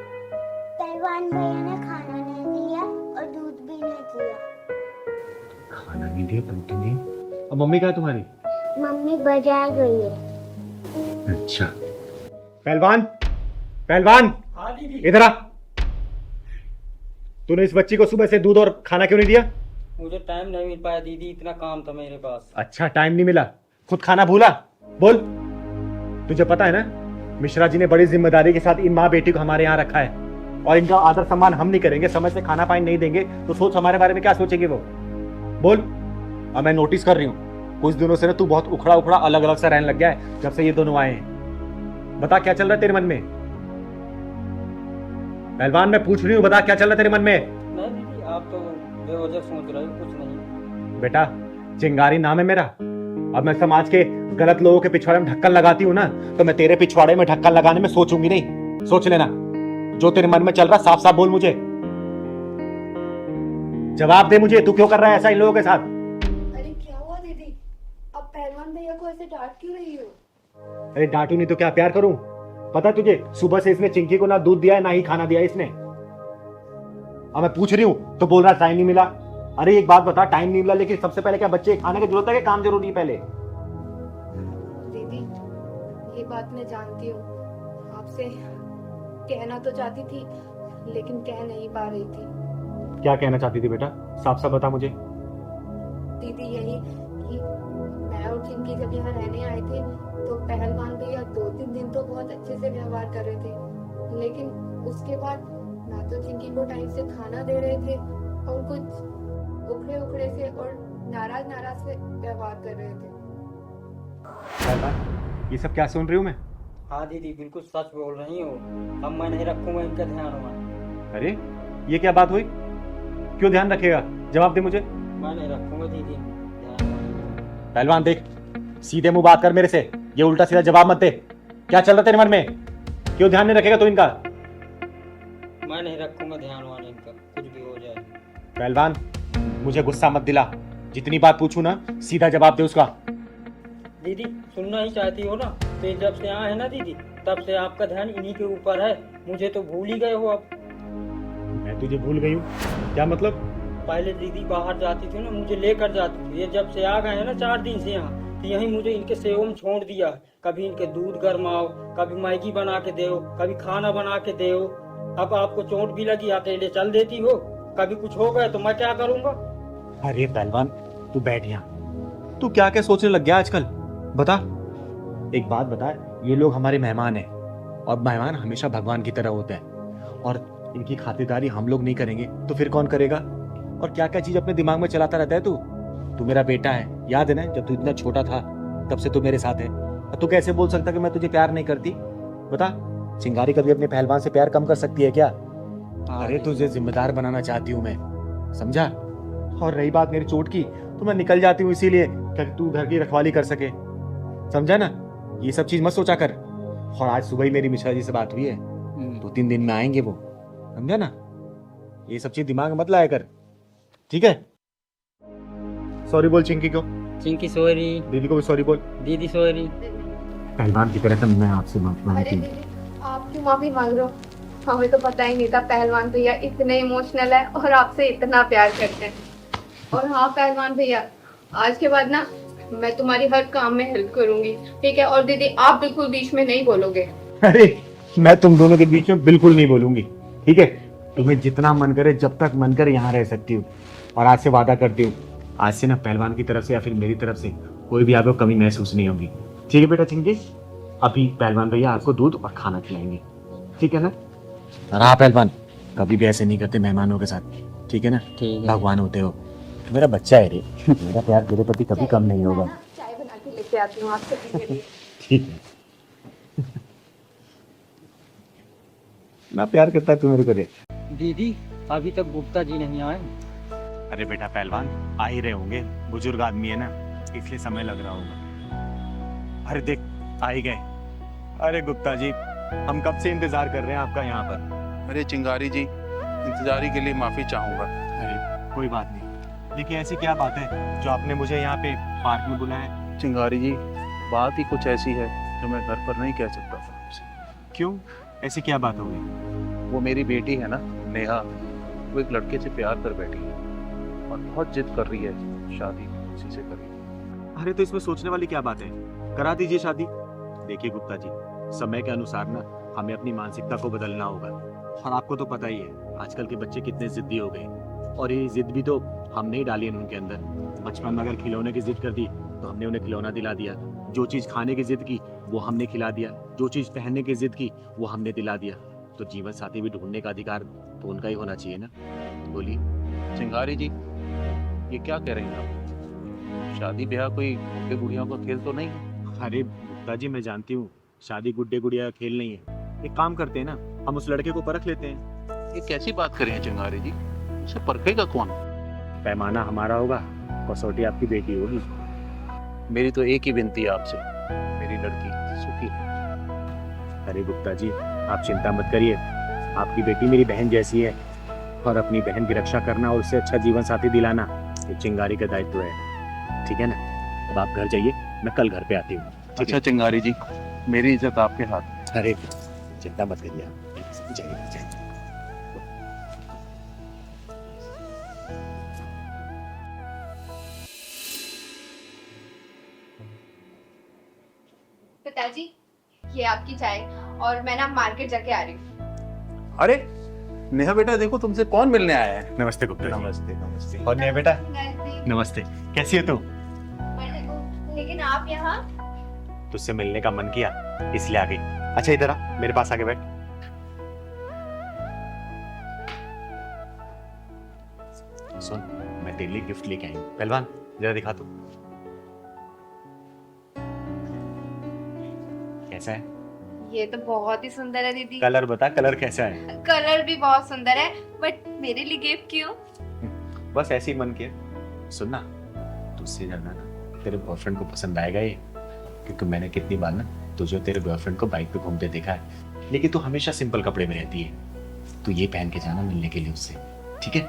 पहलवान भैया ने खाना नहीं दिया और दूध भी नहीं दिया। खाना नहीं दिया, दूध नहीं। अब मम्मी कहाँ है तुम्हारी? मम्मी बाजार गई है। अच्छा। पहलवान, पहलवान, इधर आ। तूने इस बच्ची को सुबह से दूध और खाना क्यों नहीं दिया? मुझे टाइम नहीं मिल पाया दीदी, इतना काम था मेरे पास। अच्छा, टाइम नहीं मिला, खुद खाना भूला? बोल। तुझे पता है ना मिश्रा जी ने बड़ी जिम्मेदारी के साथ इन माँ बेटी को हमारे यहाँ रखा है, और इनका आदर सम्मान हम नहीं करेंगे, समय से खाना पानी नहीं देंगे तो सोच हमारे बारे में क्या सोचेंगे वो? बोल। अब मैं नोटिस कर रही हूँ कुछ दिनों से ना तू बहुत उखड़ा उखड़ा अलग अलग सा रहने लग गया है जब से ये दोनों आए हैं। बता क्या चल रहा है तेरे मन में? पहलवान मैं पूछ रही हूँ, बता क्या चल रहा है तेरे मन में? नहीं दीदी, आप तो बेवजह सोच रहे हो, कुछ नहीं। बेटा चिंगारी नाम है मेरा। अब मैं समाज के गलत लोगों के पिछवाड़े में ढक्कन लगाती हूँ ना, तो मैं तेरे पिछवाड़े में ढक्कन लगाने में सोचूंगी नहीं। सोच लेना, जो तेरे मन में चल रहा साफ साफ बोल मुझे। जवाब दे मुझे, तू क्यों कर रहा है ऐसा इन लोगों के साथ? अरे क्या हुआ दीदी, अब पहलवान भैया को ऐसे डांट क्यों रही हो? अरे डांटू नहीं तो क्या प्यार करूं? पता तुझे सुबह से इसने चिंकी को ना दूध दिया है ना ही खाना दिया है इसने। अब मैं पूछ रही हूँ तो बोल रहा टाइम नहीं मिला। अरे एक बात बता, टाइम नहीं मिला लेकिन सबसे पहले क्या बच्चे खाने की जरूरत है कि काम जरूरी है पहले? दीदी ये बात मैं जानती हूँ, आपसे कहना तो चाहती थी लेकिन कह नहीं पा रही थी। क्या कहना चाहती थी बेटा, साफ साफ बता मुझे। दीदी यही कि मैं और चिंकी जब यहाँ रहने आए थे तो पहलवान भैया 2-3 दिन तो बहुत अच्छे से व्यवहार कर रहे थे, लेकिन उसके बाद ना तो चिंकी को टाइम से खाना दे रहे थे और कुछ उखड़े उखड़े से और नाराज से व्यवहार कर रहे थे। पहलवान ये सब क्या सुन रही हूँ मैं? हाँ दीदी, बिल्कुल सच बोल रही हो। अब मैं नहीं रखूंगा इनका ध्यान वहाँ। अरे ये क्या बात हुई? क्यों ध्यान रखेगा? जवाब दे मुझे। मैं नहीं रखूंगा दीदी ध्यान। पहलवान देख, सीधे मुंह बात कर मेरे से, ये उल्टा सीधा जवाब मत दे। क्या चल रहा है तेरे मन में? क्यों ध्यान नहीं रखेगा तू इनका? मैं नहीं रखूंगा ध्यान वाले इनका, कुछ भी हो जाए। पहलवान मुझे गुस्सा मत दिला, जितनी बात पूछूं ना सीधा जवाब दे उसका। दीदी सुनना ही चाहती हो ना, तो ये जब से आए हैं ना दीदी, तब से आपका ध्यान इन्हीं के ऊपर है। मुझे तो भूल ही गए हो अब। मैं तुझे भूल गई हूँ? क्या मतलब? पहले दीदी बाहर जाती थी ना, मुझे लेकर जाती थी। ये जब से आ गए हैं ना 4 दिन से यहाँ, तो यहीं मुझे इनके सेवा में छोड़ दिया। कभी इनके दूध गरमाओ, कभी मैगी बना के दो, कभी खाना बना के दो। अब आपको चोट भी लगी, अकेले चल देती हो। कभी कुछ हो गया तो मैं क्या करूँगा? अरे पहलवान तू बैठ यहाँ। तू क्या क्या सोचने लग गया आजकल? बता, एक बात बता, ये लोग हमारे मेहमान हैं और मेहमान हमेशा भगवान की तरह होते हैं, और इनकी खातिरदारी हम लोग नहीं करेंगे तो फिर कौन करेगा? और क्या क्या चीज अपने दिमाग में चलाता रहता है तू मेरा बेटा है, याद है ना जब तू इतना छोटा था तब से तू मेरे साथ है। तू कैसे बोल सकता कि मैं तुझे प्यार नहीं करती? बता, चिंगारी कभी अपने पहलवान से प्यार कम कर सकती है क्या? अरे तुझे जिम्मेदार बनाना चाहती हूँ मैं, समझा? और रही बात मेरी चोट की, तो मैं निकल जाती हूँ इसीलिए कि तू घर की रखवाली कर सके, समझा ना? ये सब चीज मत सोचा कर। और आज सुबह ही मेरी मिश्रा जी से बात हुई है, 2-3 दिन में आएंगे वो, समझा ना? ये सब चीज दिमाग में मत लाया कर, ठीक है? सॉरी बोल चिंकी को। चिंकी सॉरी। दीदी को भी सॉरी बोल। दीदी सॉरी। पहलवान की तरह तो मैं आपसे माफी अरे मांगती हूँ। दीदी आप क्यों माफी मांग रहे हो? हमें तो पता ही नहीं था पहलवान भैया इतने इमोशनल है और आपसे इतना प्यार करते हैं। और हाँ पहलवान भैया, आज के बाद ना मैं तुम्हारी हर काम में हेल्प करूंगी, ठीक है? और दीदी आप बिल्कुल बीच में नहीं बोलोगे। अरे मैं तुम दोनों के बीच में बिल्कुल नहीं बोलूंगी, ठीक है? तुम्हें जितना मन करे, जब तक मन करे यहाँ रह सकती हूँ। और आज से वादा करती हूँ, आज से ना पहलवान की तरफ से या फिर मेरी तरफ से कोई भी आपको कमी महसूस नहीं होगी, ठीक है बेटा चिंकी? अभी पहलवान भैया आपको दूध और खाना खिलाएंगे, ठीक है ना? और हाँ पहलवान, कभी भी ऐसे नहीं करते मेहमानों के साथ, ठीक है ना? ठीक है। भगवान होते हो, मेरा बच्चा है रे, मेरा प्यार तेरे प्रति कभी कम नहीं होगा, चाय बना के लेके आती हूँ आपसे पीने के लिए। ठीक है? मैं प्यार करता है तू मेरे को रे। दीदी अभी तक गुप्ता जी नहीं आए। अरे बेटा पहलवान आ ही रहे होंगे, बुजुर्ग आदमी है ना, इसलिए समय लग रहा होगा। अरे देख आ ही गए। अरे गुप्ता जी, हम कब से इंतजार कर रहे हैं आपका यहाँ पर। अरे चिंगारी जी, इंतजारी के लिए माफी चाहूंगा। अरे कोई बात नहीं, देखिए ऐसी क्या बात है जो आपने मुझे यहाँ पे पार्क में बुलाया? चिंगारी जी, बात ही कुछ ऐसी है जो मैं घर पर नहीं कह सकता था आपसे। क्यों, ऐसी क्या बात हो गई? वो मेरी बेटी है ना नेहा, वो एक लड़के से प्यार कर बैठी है और बहुत जिद कर रही है शादी उसी से करें। अरे तो इसमें सोचने वाली क्या बात है, करा दीजिए शादी। देखिए गुप्ता जी, समय के अनुसार ना हमें अपनी मानसिकता को बदलना होगा। और आपको तो पता ही है आजकल के बच्चे कितने जिद्दी हो गए, और ये जिद भी तो हमने ही डाली है उनके अंदर। बचपन में अगर खिलौने की जिद कर दी तो हमने उन्हें खिलौना दिला दिया, जो चीज़ खाने की जिद की वो हमने खिला दिया, जो चीज़ पहनने की जिद की वो हमने दिला दिया। तो जीवन साथी भी ढूंढने का अधिकार तो उनका ही होना चाहिए ना, बोलिए। चिंगारी जी, ये क्या कह रही हैं आप? शादी ब्याह कोई बूढ़े बुढ़ियों का खेल तो नहीं? अरे गुप्ता जी, मैं जानती हूँ शादी गुड्डे गुड़िया का खेल नहीं है। एक काम करते हैं ना, हम उस लड़के को परख लेते हैं। ये कैसी बात करें चिंगारी जी, उसे परखेगा कौन? पैमाना हमारा होगा, कसौटी आपकी बेटी होगी। मेरी तो एक ही विनती है आपसे, मेरी लड़की सुखी रहे। अरे गुप्ता जी, आप चिंता मत करिए, आपकी बेटी मेरी बहन जैसी है और अपनी बहन की रक्षा करना और उससे अच्छा जीवन साथी दिलाना ये चिंगारी का दायित्व है। ठीक है ना? अब आप घर जाइए, मैं कल घर पे आती हूँ। अच्छा चिंगारी जी, मेरी इज्जत आपके हाथ। अरे चिंता मत करिए आप, जाइए जाइए। पिताजी, ये आपकी चाय, और मैं ना मार्केट जाके आ रही हूँ। अरे नेहा बेटा, देखो तुमसे कौन मिलने आया है। नमस्ते गुप्ता जी। नमस्ते नमस्ते। और नहीं बेटा, नमस्ते। कैसी है तू? लेकिन आप यहाँ? तुझसे मिलने का मन किया इसलिए आ गई। अच्छा इधर आ, मेरे पास आके बैठ। सुन, मैं तेरे लिए गिफ्ट लेके आई हूँ। पहलवान जरा दिखा तू, कैसा है? ये तो बहुत ही सुंदर है दीदी। कलर बता, कलर कैसा है? कलर भी बहुत सुंदर है, बट मेरे लिए गिफ्ट क्यों? बस ऐसे ही मन किया। सुन ना, तुझसे ज्यादा ना तेरे बॉयफ्रेंड को पसंद आएगा ये, क्योंकि मैंने कितनी बार ना तुझे तेरे बॉयफ्रेंड को बाइक पे घूमते देखा है, लेकिन तू हमेशा सिंपल कपड़े में रहती है। तू ये पहन के जाना मिलने के लिए उससे, ठीक है?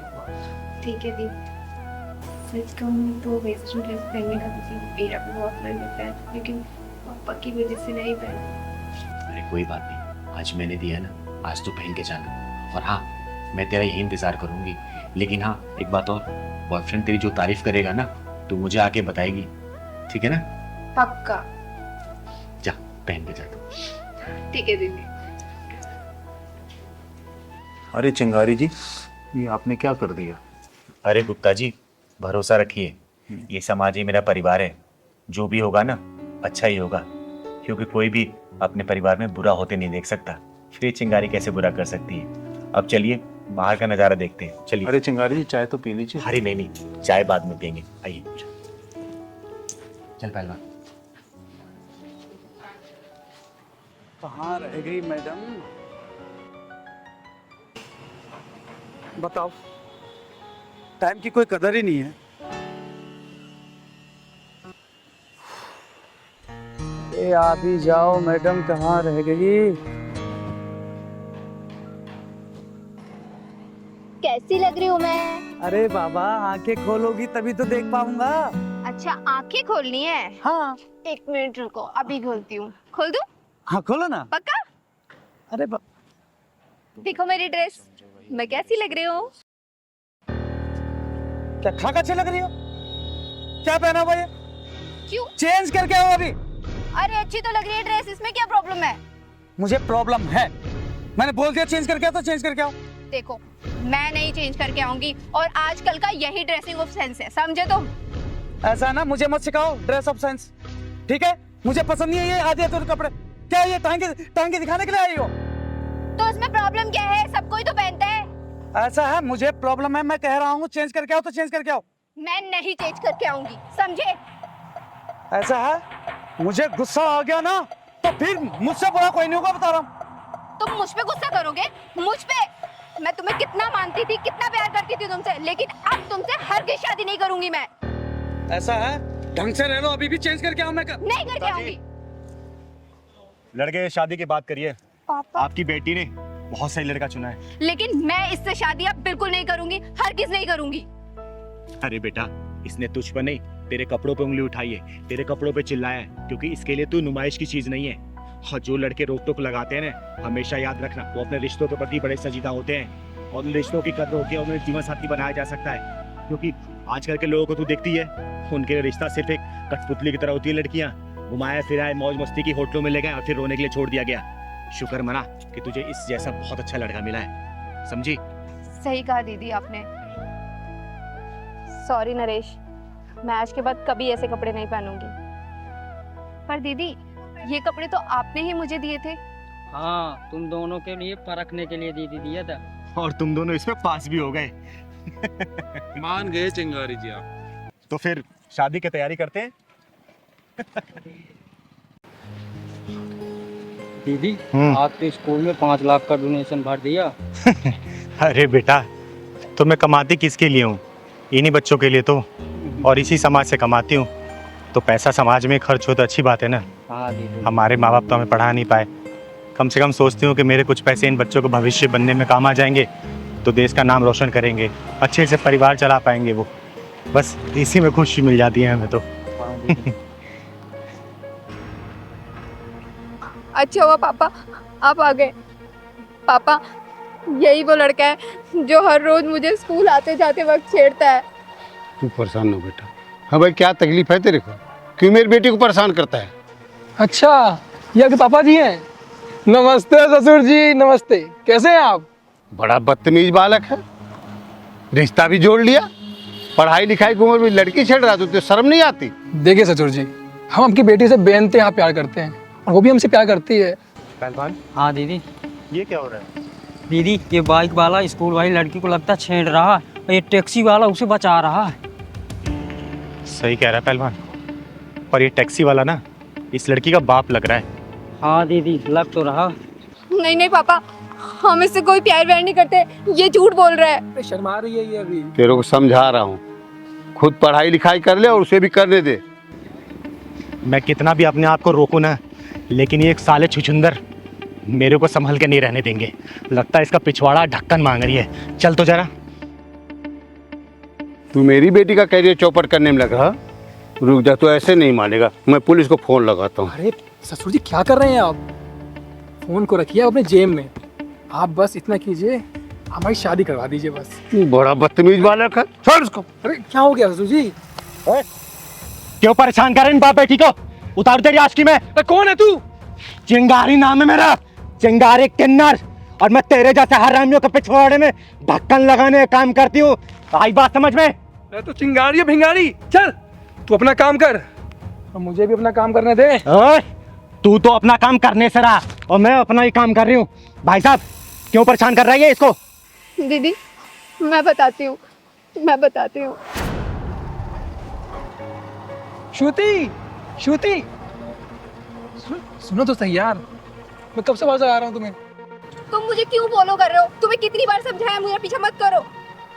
ठीक है दीदी। सच कहूँ तो वेस्टर्न ड्रेस पहनने का मुझे मेरा भी बहुत मन करता है, लेकिन पापा की वजह से नहीं पहन। अरे कोई बात नहीं, आज मैंने दिया ना, आज तो पहन के जाना। और हाँ, मैं तेरा यही इंतजार करूंगी। लेकिन हाँ, एक बात और, बॉयफ्रेंड तेरी जो तारीफ करेगा ना, तू मुझे आके बताएगी, ठीक है ना? पक्का। जा पहन के जा तू। ठीक है दीदी। अरे चिंगारी जी, ये आपने क्या कर दिया? अरे गुप्ता जी, भरोसा रखिए, ये समाज ही मेरा परिवार है। जो भी होगा ना, अच्छा ही होगा, क्योंकि कोई भी अपने परिवार में बुरा होते नहीं देख सकता। फिर चिंगारी कैसे बुरा कर सकती है? अब चलिए बाहर का नजारा देखते हैं, चलिए। अरे चिंगारी जी, चाय तो पी लीजिए। अरे नहीं नहीं, चाय बाद में पियेंगे, आइए। चल पहलवान। कहाँ रह गई मैडम? बताओ, टाइम की कोई कदर ही नहीं है। ए आप ही जाओ मैडम, कहाँ रह गई? कैसी लग रही हूँ मैं? अरे बाबा, आंखें खोलोगी तभी तो देख पाऊंगा। अच्छा, आंखें खोलनी है? हाँ। एक मिनट रुको, अभी खोलती हूँ। खोल दूँ? हाँ खोलो ना। पक्का? अरे देखो मेरी ड्रेस, मैं कैसी लग रही हूँ? क्या खाक अच्छे लग रही हो? क्या पहना हुआ ये? क्यों? चेंज करके आओ अभी। अरे अच्छी तो लग रही है ड्रेस, इसमें क्या प्रॉब्लम है? मुझे प्रॉब्लम है, मैंने बोल दिया चेंज करके आओ तो चेंज करके आओ। देखो, मैं नहीं चेंज करके आऊंगी, और आजकल का यही ड्रेसिंग ऑफ सेंस है, समझे तुम? ऐसा है ना, मुझे मत सिखाओ ड्रेस ऑफ सेंस, ठीक है? मुझे पसंद नहीं है ये आधे अधूरे कपड़े। क्या ये टांगे दिखाने के लिए आई हो? तो इसमें प्रॉब्लम क्या है? सब कोई तो पहनता है। ऐसा है, मुझे प्रॉब्लम है, मैं कह रहा हूँ चेंज करके आओ तो चेंज करके आओ। मैं नहीं चेंज करके आऊंगी, समझे? ऐसा है, मुझे गुस्सा आ गया ना तो फिर मुझसे बुरा कोई नहीं होगा, बता रहा हूँ। तुम मुझ पे गुस्सा करोगे? मुझ पे? मैं तुम्हें कितना मानती थी, कितना प्यार करती थी तुमसे, लेकिन अब तुमसे हरगिज़ शादी नहीं करूंगी मैं। ऐसा है, ढंग से रह लो, अभी भी चेंज करके आओ। मैं नहीं करके आऊंगी। लड़के शादी की बात करिए। पापा, आपकी बेटी ने बहुत सही लड़का चुना है। लेकिन मैं इससे शादी अब बिल्कुल नहीं करूंगी, हरगिज़ नहीं करूंगी। अरे बेटा, इसने तुझ पर नहीं, तेरे कपड़ों पे उंगली उठाई है, तेरे कपड़ों पे चिल्लाया है, क्योंकि इसके लिए तू नुमाइश की चीज नहीं है। और जो लड़के रोक टोक लगाते हैं ना, हमेशा याद रखना, वो अपने रिश्तों के प्रति बड़े संजीदा होते हैं, और उन रिश्तों की कदर होती है, उन्हें जीवन साथी बनाया जा सकता है। क्योंकि आजकल के लोगों को तू देखती है, उनके रिश्ता सिर्फ एक कठपुतली की तरह होती है। लड़कियां घुमाया फिराए मौज मस्ती की होटलों में ले गए और फिर रोने के लिए छोड़ दिया गया। शुक्र मना कि तुझे इस जैसा बहुत अच्छा लड़का मिला है, समझी? सही कहा दीदी आपने। सॉरी नरेश, मैं आज के बाद कभी ऐसे कपड़े नहीं पहनूंगी। पर दीदी, ये कपड़े तो आपने ही मुझे दिए थे। हाँ, तुम दोनों के लिए परखने के लिए दीदी दिया था। और तुम दोनों इसमें पास भी हो गए। मान गए चिंगारी जी आप। तो फिर शादी की तैयारी करते हैं। दीदी आपके स्कूल में 5 लाख का डोनेशन भर दिया। अरे बेटा, तो मैं कमाती किसके लिए हूँ? इन्हीं बच्चों के लिए तो, और इसी समाज से कमाती हूँ। तो पैसा समाज में खर्च हो तो अच्छी बात है ना। हाँ दीदी। हमारे माँ बाप तो हमें पढ़ा नहीं पाए, कम से कम सोचती हूँ कि मेरे कुछ पैसे इन बच्चों को भविष्य बनने में काम आ जाएंगे, तो देश का नाम रोशन करेंगे, अच्छे से परिवार चला पाएंगे वो। बस इसी में खुशी मिल जाती है हमें तो। हाँ दीदी। अच्छा हुआ पापा आप आ गए। पापा यही वो लड़का है जो हर रोज मुझे स्कूल आते जाते वक्त छेड़ता है। तू परेशान हो बेटा। हाँ भाई, क्या तकलीफ है तेरे को? क्यों मेरी बेटी को परेशान करता है? अच्छा, ये आपके पापा जी हैं? नमस्ते ससुर जी, नमस्ते। कैसे हैं आप? बड़ा बदतमीज बालक है, रिश्ता भी जोड़ लिया। पढ़ाई लिखाई की उम्र में लड़की छेड़ रहा, तो शर्म नहीं आती? देखिए ससुर जी, हम आपकी बेटी से बेइंतहा प्यार करते हैं और वो भी हमसे प्यार करती है। पहलवान, हाँ दीदी। ये क्या हो रहा है? दीदी ये बाइक वाला स्कूल वाली लड़की को लगता छेड़ रहा है, और ये टैक्सी वाला उसे बचा रहा है। सही कह रहा है पहलवान, और ये टैक्सी वाला ना इस लड़की का बाप लग रहा है। हाँ दीदी लग तो रहा। नहीं नहीं पापा, हम इससे कोई प्यार व्यार नहीं करते, ये झूठ बोल रहा है। शर्मा रही है ये अभी। तेरे को समझा रहा हूँ, खुद पढ़ाई लिखाई कर ले और उसे भी करने दे। मैं कितना भी अपने आप को रोकूं ना, लेकिन ये एक साले छुछुंदर मेरे को संभल के नहीं रहने देंगे। लगता है इसका पिछवाड़ा ढक्कन मांग रही है। चल तो जरा। तू मेरी बेटी का कैरियर चौपट करने में लग रहा? रुक जा, तो ऐसे नहीं मानेगा। मैं पुलिस को फोन लगाता हूँ। अरे ससुर जी क्या कर रहे हैं आप? फोन को रखिए अपने जेब में। आप बस इतना कीजिए, हमारी शादी करवा दीजिए बस। तू बड़ा बदतमीज बालक है, छोड़ उसको। अरे क्या हो गया ससुर जी? क्यों परेशान कर रहे हैं बाप बेटी को? उतार तेरी आशिकी में। कौन है तू? चिंगारी नाम है मेरा, चिंगारी किन्नर, और मैं तेरे जैसे हरामियों के पिछवाड़े में ढक्कन लगाने का काम करती हूँ। आई बात समझ में? मैं तो चिंगारी है भिंगारी। चल तू अपना काम कर और मुझे भी अपना काम करने दे। ओए, तू तो अपना काम करने से रहा और मैं अपना ही काम कर रही हूँ। भाई साहब क्यों परेशान कर रही है इसको? दीदी मैं बताती हूँ, मैं बताती हूँ। श्रुति, श्रुति सुनो तो सही यार, मैं कब से आवाज लगा रहा हूँ तुम्हें। तुम मुझे क्यों फॉलो कर रहे हो? तुम्हें कितनी बार समझाया मुझे पीछा मत करो।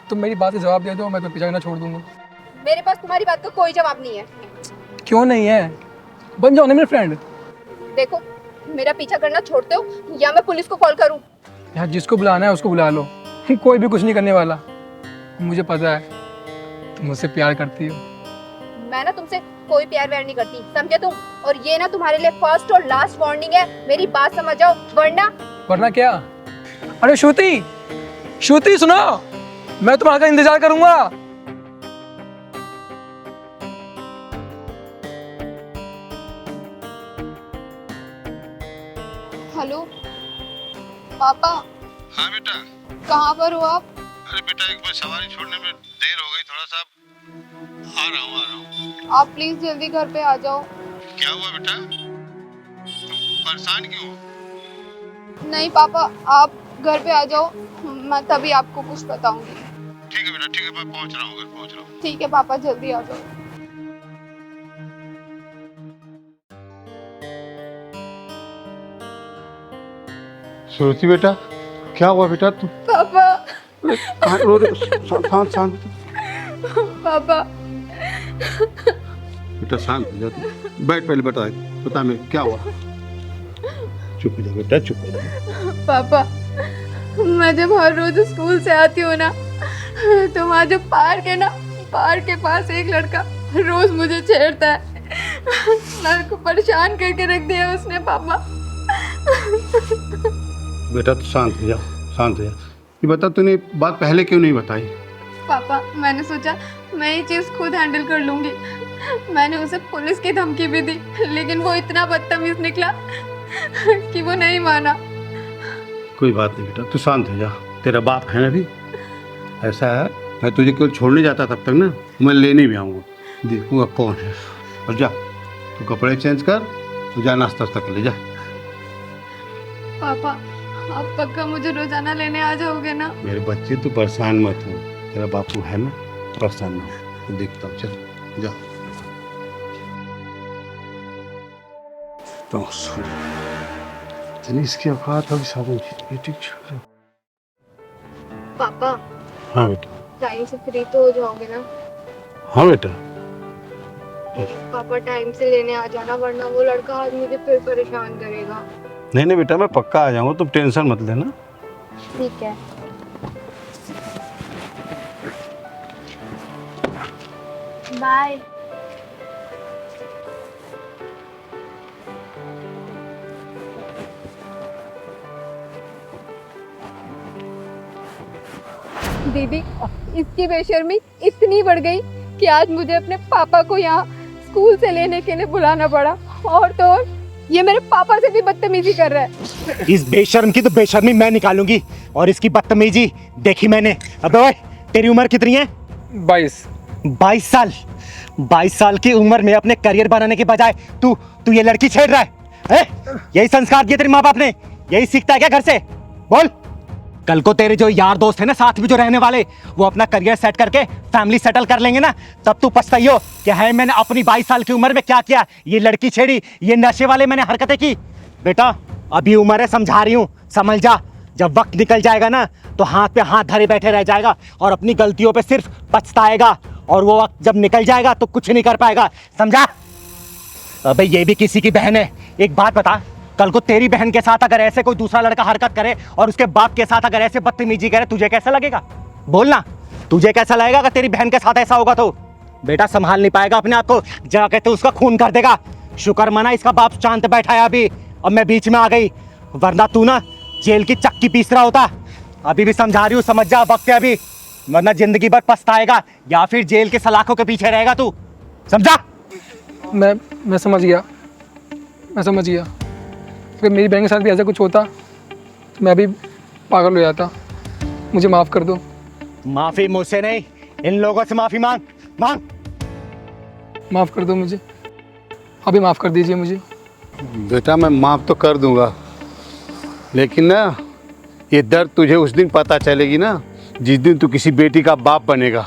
तुम मेरी बात का जवाब दे दो, मैं तो पीछा ना छोड़ दूंगा। मेरे पास तुम्हारी बात का कोई जवाब नहीं है। क्यों नहीं है? बन जाओ ना मेरे फ्रेंड। देखो मेरा पीछा करना छोड़ते हो या मैं पुलिस को कॉल करूं? यार जिसको बुलाना है उसको बुला लो, कोई भी कुछ नहीं करने वाला। मुझे पता है तुम मुझसे प्यार करती हो। मैं ना तुमसे कोई प्यार व्यार नहीं करती, समझे तुम? और ये ना तुम्हारे लिए फर्स्ट और लास्ट वार्निंग है, मेरी बात समझ जाओ वरना क्या? अरे श्रुति, श्रुति सुनो, मैं तुम्हारा इंतजार करूंगा। हेलो पापा। हाँ बेटा। कहाँ पर हो आप? अरे बेटा एक बार सवारी छोड़ने में देर हो गई, थोड़ा सा आ रहा हूँ। आप प्लीज जल्दी घर पे आ जाओ। क्या हुआ बेटा? परेशान क्यों? नहीं पापा आप घर पे आ जाओ, मैं तभी आपको कुछ बताऊंगी। ठीक है बेटा, ठीक है, मैं पहुंच रहा हूँ, घर पहुंच रहा हूँ। ठीक है पापा जल्दी आ जाओ। श्रुति बेटा, क्या हुआ बेटा? तू पापा शांत शांत पापा बेटा, शांत हो जा। तू बैठ, पहले बता मैं क्या हुआ। चुप हो जा बेटा, चुप हो जा। पापा मैं जब हर रोज स्कूल से आती हूँ ना, तो वहाँ जो पार्क है ना, पार्क के पास एक लड़का रोज मुझे छेड़ता है। मेरे को परेशान करके रख दिया उसने पापा। बेटा तू शांत हो जा, शांत हो जा। ये बता, तूने बात पहले क्यों नहीं बताई? पापा मैंने सोचा मैं ये चीज़ खुद हैंडल कर लूँगी। मैंने उसे पुलिस की धमकी भी दी, लेकिन वो इतना बदतमीज निकला कि वो नहीं माना। कोई बात नहीं बेटा, तू शांत हो जा। तेरा बाप है ना भी। ऐसा है, मैं तुझे केवल छोड़ने जाता तब तक ना, मैं लेने भी आऊँगा, देखूँगा कौन है। और जा तू कपड़े चेंज कर, तू जा नाश्ता कर ले जा। पापा आप पक्का मुझे रोजाना लेने आ जाओगे ना? मेरे बच्चे तू परेशान मत हो, तेरा बापू है ना, परेशान ना हो। देखता हूँ, चल जा। तो इतनी इसकी औकात होगी साधन की, ये ठीक छोड़। पापा हाँ बेटा। टाइम से फ्री तो हो जाओगे ना? हाँ बेटा। पापा टाइम से लेने आ जाना, वरना वो लड़का आज मुझे फिर परेशान करेगा। नहीं नहीं बेटा, मैं पक्का आ जाऊंगा, तुम टेंशन मत लेना। ठीक है। बाय। दीदी, इसकी बेशर्मी इतनी बढ़ गई कि आज मुझे अपने पापा को यहाँ स्कूल से लेने के लिए बुलाना पड़ा, और तो और ये मेरे पापा से भी बदतमीजी कर रहा है। इस बेशर्म की तो बेशर्मी मैं निकालूंगी, और इसकी बदतमीजी देखी मैंने। अबे ओए, तेरी उम्र कितनी है? 22 साल। 22 साल की उम्र में अपने करियर बनाने के बजाय तू ये लड़की छेड़ रहा है? यही संस्कार दिए तेरे माँ बाप ने? यही सीखता है क्या घर से? बोल। कल को तेरे जो यार दोस्त है ना, साथ में जो रहने वाले, वो अपना करियर सेट करके फैमिली सेटल कर लेंगे ना, तब तू पछताइयो कि है मैंने अपनी 22 साल की उम्र में क्या किया। ये लड़की छेड़ी, ये नशे वाले मैंने हरकतें की। बेटा अभी उम्र है, समझा रही हूँ, समझ जा। जब वक्त निकल जाएगा ना, तो हाथ पे हाथ धरे बैठे रह जाएगा और अपनी गलतियों पे सिर्फ पछताएगा, और वो वक्त जब निकल जाएगा तो कुछ नहीं कर पाएगा, समझा? अबे ये भी किसी की बहन है। एक बात बता, कल को तेरी बहन के साथ अगर ऐसे कोई दूसरा लड़का हरकत करे और उसके बाप के साथ अगर ऐसे बदतमीजी करे, तुझे कैसा लगेगा? बोलना, तुझे कैसा लगेगा अगर तेरी बहन के साथ ऐसा होगा? तो बेटा संभाल नहीं पाएगा अपने आप को, जाके तो उसका खून कर देगा। शुक्र मना इसका बाप शांत बैठा है अभी, अब मैं बीच में आ गई, वरना तू ना जेल की चक्की पीस रहा होता। अभी भी समझा रही हूँ, समझ जा, वक्त है अभी, वरना जिंदगी भर पछताएगा या फिर जेल के सलाखों के पीछे रहेगा तू, समझा? मैं समझ गया, मैं समझ गया। अगर मेरी बहन के साथ भी ऐसा कुछ होता तो मैं भी पागल हो जाता। मुझे माफ़ कर दो। माफी मुझसे नहीं, इन लोगों से माफी मांग। माफ़ कर दो मुझे, अभी माफ़ कर दीजिए मुझे। बेटा मैं माफ़ तो कर दूंगा, लेकिन ना ये दर्द तुझे उस दिन पता चलेगी ना, जिस दिन तू किसी बेटी का बाप बनेगा,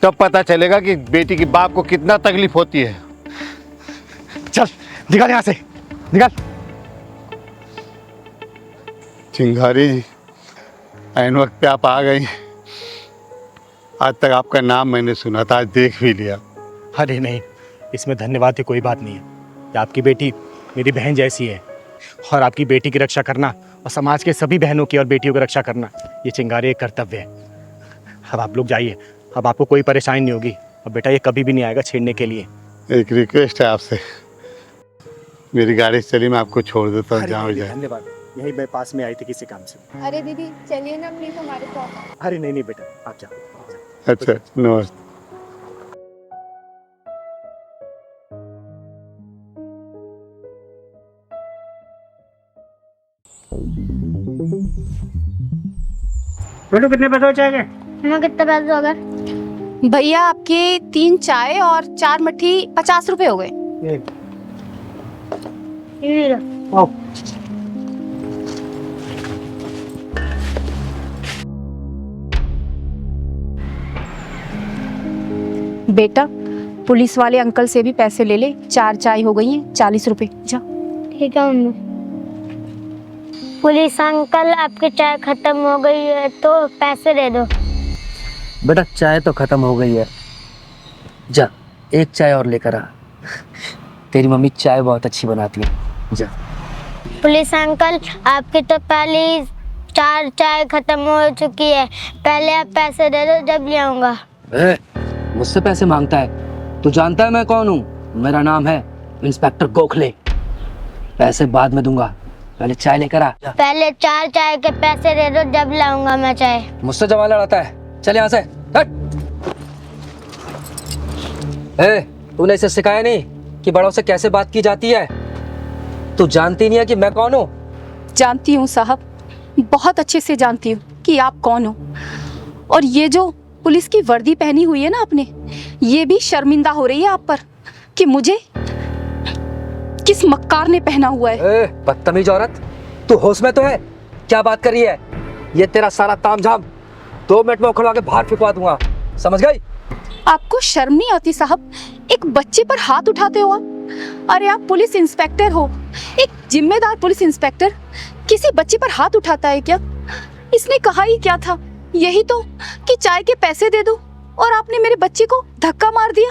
तब पता चलेगा कि बेटी के बाप को कितना तकलीफ होती है। चल निकल यहाँ से, निकल। चिंगारी जी, ऐन वक्त पे आप आ गई। आज तक आपका नाम मैंने सुना था, आज देख भी लिया। अरे नहीं, इसमें धन्यवाद की कोई बात नहीं है। कि आपकी बेटी मेरी बहन जैसी है, और आपकी बेटी की रक्षा करना और समाज के सभी बहनों की और बेटियों की रक्षा करना, ये चिंगारी एक कर्तव्य है। अब आप लोग जाइए, अब आपको कोई परेशानी नहीं होगी। अब बेटा ये कभी भी नहीं आएगा छेड़ने के लिए। एक रिक्वेस्ट है आपसे, मेरी गाड़ी से चली, मैं आपको छोड़ देता हूँ, जहाँ जाए। धन्यवाद, यही मैं पास में आई थी किसी काम से। अरे दीदी चलिए ना प्लीज हमारे साथ। अरे नहीं बेटा, आप जाओ। अच्छा नमस्ते। बेटू कितने पैसे हो जाएंगे? हमें कितने पैसे हो गए? भैया आपके 3 चाय और 4 मट्ठी 50 रुपए हो गए। ये लो। आओ। बेटा पुलिस वाले अंकल से भी पैसे ले ले, 4 चाय हो गई हैं 40 रुपए, जा। ठीक है मम्मी। पुलिस अंकल आपकी चाय खत्म हो गई है तो पैसे दे दो। बेटा चाय तो खत्म हो गई है, जा एक चाय और लेकर आ, तेरी मम्मी चाय बहुत अच्छी बनाती है, जा। पुलिस अंकल आपकी तो पहले 4 चाय खत्म हो चुकी है, पहले आप पैसे दे दो, जब ले आऊंगा। मुझसे पैसे मांगता है? तू जानता है मैं कौन हूँ? मेरा नाम है इंस्पेक्टर गोखले। पैसे बाद में दूंगा, पहले चाय लेकर आ। पहले 4 चाय के पैसे दे दो, जब लाऊंगा मैं चाय। मुझसे जवान लड़ाता है, चल यहाँ से हट। तूने इसे सिखाया नहीं कि बड़ों से कैसे बात की जाती है? तू जानती नहीं है कि मैं कौन हूँ? जानती हूँ साहब, बहुत अच्छे से जानती हूँ कि आप कौन हो। और ये जो पुलिस की वर्दी पहनी हुई है ना आपने, ये भी शर्मिंदा हो रही है आप पर कि मुझे किस मक्कार ने पहना हुआ है। बदतमीज औरत, तू होश में तो है? क्या बात कर रही है? ये तेरा सारा तामझाम 2 मिनट में उखड़वा के बाहर फेंकवा दूंगा, समझ गई? आपको शर्म नहीं आती साहब? एक बच्चे पर हाथ उठाते हो आप? अरे आप पुलिस इंस्पेक्टर हो एक जिम्मेदार पुलिस इंस्पेक्टर किसी बच्ची पर हाथ उठाता है क्या? इसने कहा ही क्या था? यही तो कि चाय के पैसे दे दो, और आपने मेरे बच्चे को धक्का मार दिया।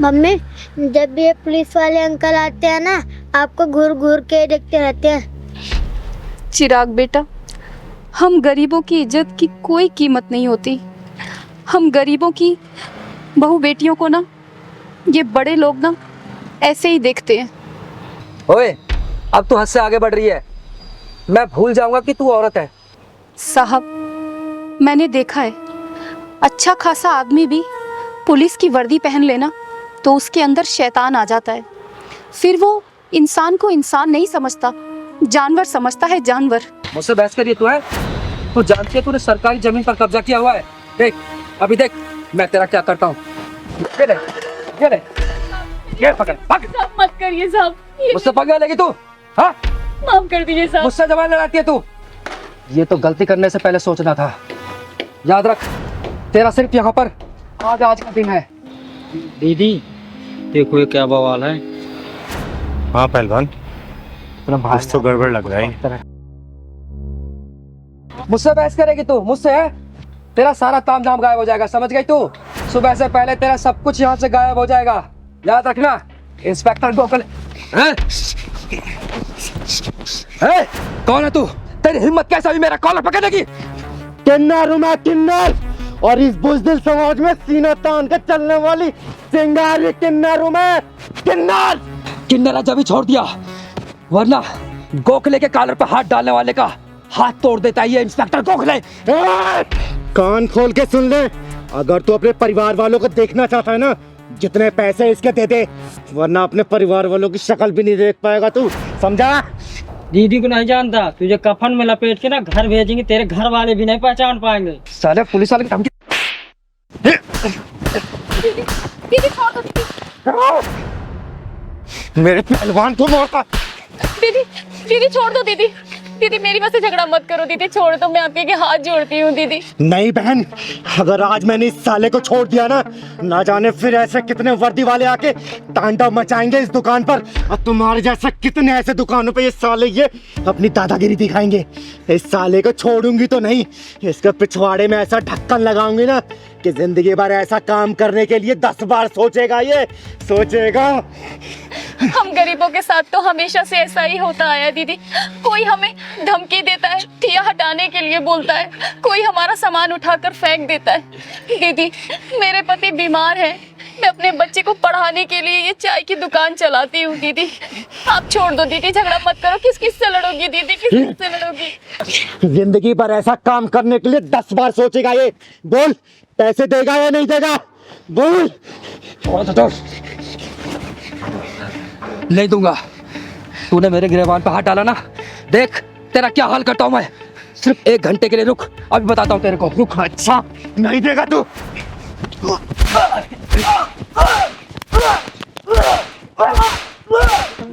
मम्मी, जब भी ये पुलिस वाले अंकल आते हैं ना, आपको घूर घूर के देखते रहते हैं। चिराग बेटा, हम गरीबों की इज्जत की कोई कीमत नहीं होती। हम गरीबों की बहू बेटियों को ना, ये बड़े लोग ना ऐसे ही देखते हैं। ओए, अब तू हद से आगे बढ़ रही है। मैं भूल जाऊंगा कि तू औरत है। साहब, मैंने देखा है, अच्छा खासा आदमी भी पुलिस की वर्दी पहन लेना तो उसके अंदर शैतान आ जाता है। फिर वो इंसान को इंसान नहीं समझता, जानवर समझता है, जानवर। मुझसे बहस करिए तू है? तू जानती है तूने सरकारी जमीन पर कब्जा किया हुआ है। देख, अभी देख मैं तेरा क्या करता हूँ। ये पकड़, भाग। मत करिए साहब, मुझसे पकड़ लेगी तू? हाँ, माफ कर दीजिए साहब। मुझसे जबान लड़ाती है तू? ये तो गलती करने से पहले सोचना था। याद रख, तेरा सिर्फ यहाँ पर आज का दिन है। दीदी देखो ये क्या बवाल है। हाँ पहलवान, कुछ तो गड़बड़ लग रहा है। मुझसे बहस करेगी तू? मुझसे है? तेरा सारा ताम झाम गायब हो जाएगा, समझ गई तू? सुबह से पहले तेरा सब कुछ यहाँ से गायब हो जाएगा, याद रखना। इंस्पेक्टर गोखले। कौन है तू? तेरी हिम्मत कैसे हुई मेरा कॉलर पकड़ने की? किन्नर हूं मैं, किन्नर, और इस बुज़दिल समाज में सीना तान के चलने वाली चिंगारी किन्नर हूं मैं, किन्नर। किन्नर जब ही छोड़ दिया, वरना गोखले के कॉलर पर हाथ डालने वाले का हाथ तोड़ देता है ये इंस्पेक्टर गोखले। कान खोल के सुन ले, अगर तू अपने परिवार वालों को देखना चाहता है ना, जितने पैसे इसके दे दे, वरना अपने परिवार वालों की शक्ल भी नहीं देख पाएगा तू, समझा? दीदी को नहीं जानता, तुझे कफन में लपेट के ना घर भेजेंगे, तेरे घर वाले भी नहीं पहचान पाएंगे। साले पुलिस वाले की धमकी। दीदी छोड़ दो दीदी। मेरे पहलवान को मारता। दीदी छोड़ दो दीदी। दीदी मेरी वजह से झगड़ा मत करो दीदी, छोड़ दो, मैं आपके हाथ जोड़ती हूँ दीदी। नहीं बहन, अगर आज मैंने इस साले को छोड़ दिया ना जाने फिर ऐसे कितने वर्दी वाले आके तांडव मचाएंगे इस दुकान पर, और तुम्हारे जैसे कितने ऐसे दुकानों पे ये साले ये अपनी दादागिरी दिखाएंगे। इस साले को छोड़ूंगी तो नहीं, इसके पिछवाड़े में ऐसा ढक्कन लगाऊंगी ना कि जिंदगी भर ऐसा काम करने के लिए 10 बार सोचेगा, ये सोचेगा। हम गरीबों के साथ तो हमेशा से ऐसा ही होता आया दीदी। कोई हमें धमकी देता है, ठिया हटाने के लिए बोलता है, कोई हमारा सामान उठाकर फेंक देता है। दीदी मेरे पति बीमार है, मैं अपने बच्चे को पढ़ाने के लिए ये चाय की दुकान चलाती हूँ। दीदी आप छोड़ दो दीदी, झगड़ा मत करो। किस किस से लड़ोगी दीदी, किस किस से लड़ोगी? जिंदगी भर ऐसा काम करने के लिए 10 बार सोचेगा ये। बोल, पैसे देगा या नहीं देगा? बोल। नहीं दूंगा। तूने मेरे गिरबान पे हाथ डाला ना, देख तेरा क्या हाल करता हूँ मैं। सिर्फ 1 घंटे के लिए रुक, अभी बताता हूँ तेरे को। रुक। अच्छा नहीं देगा तू?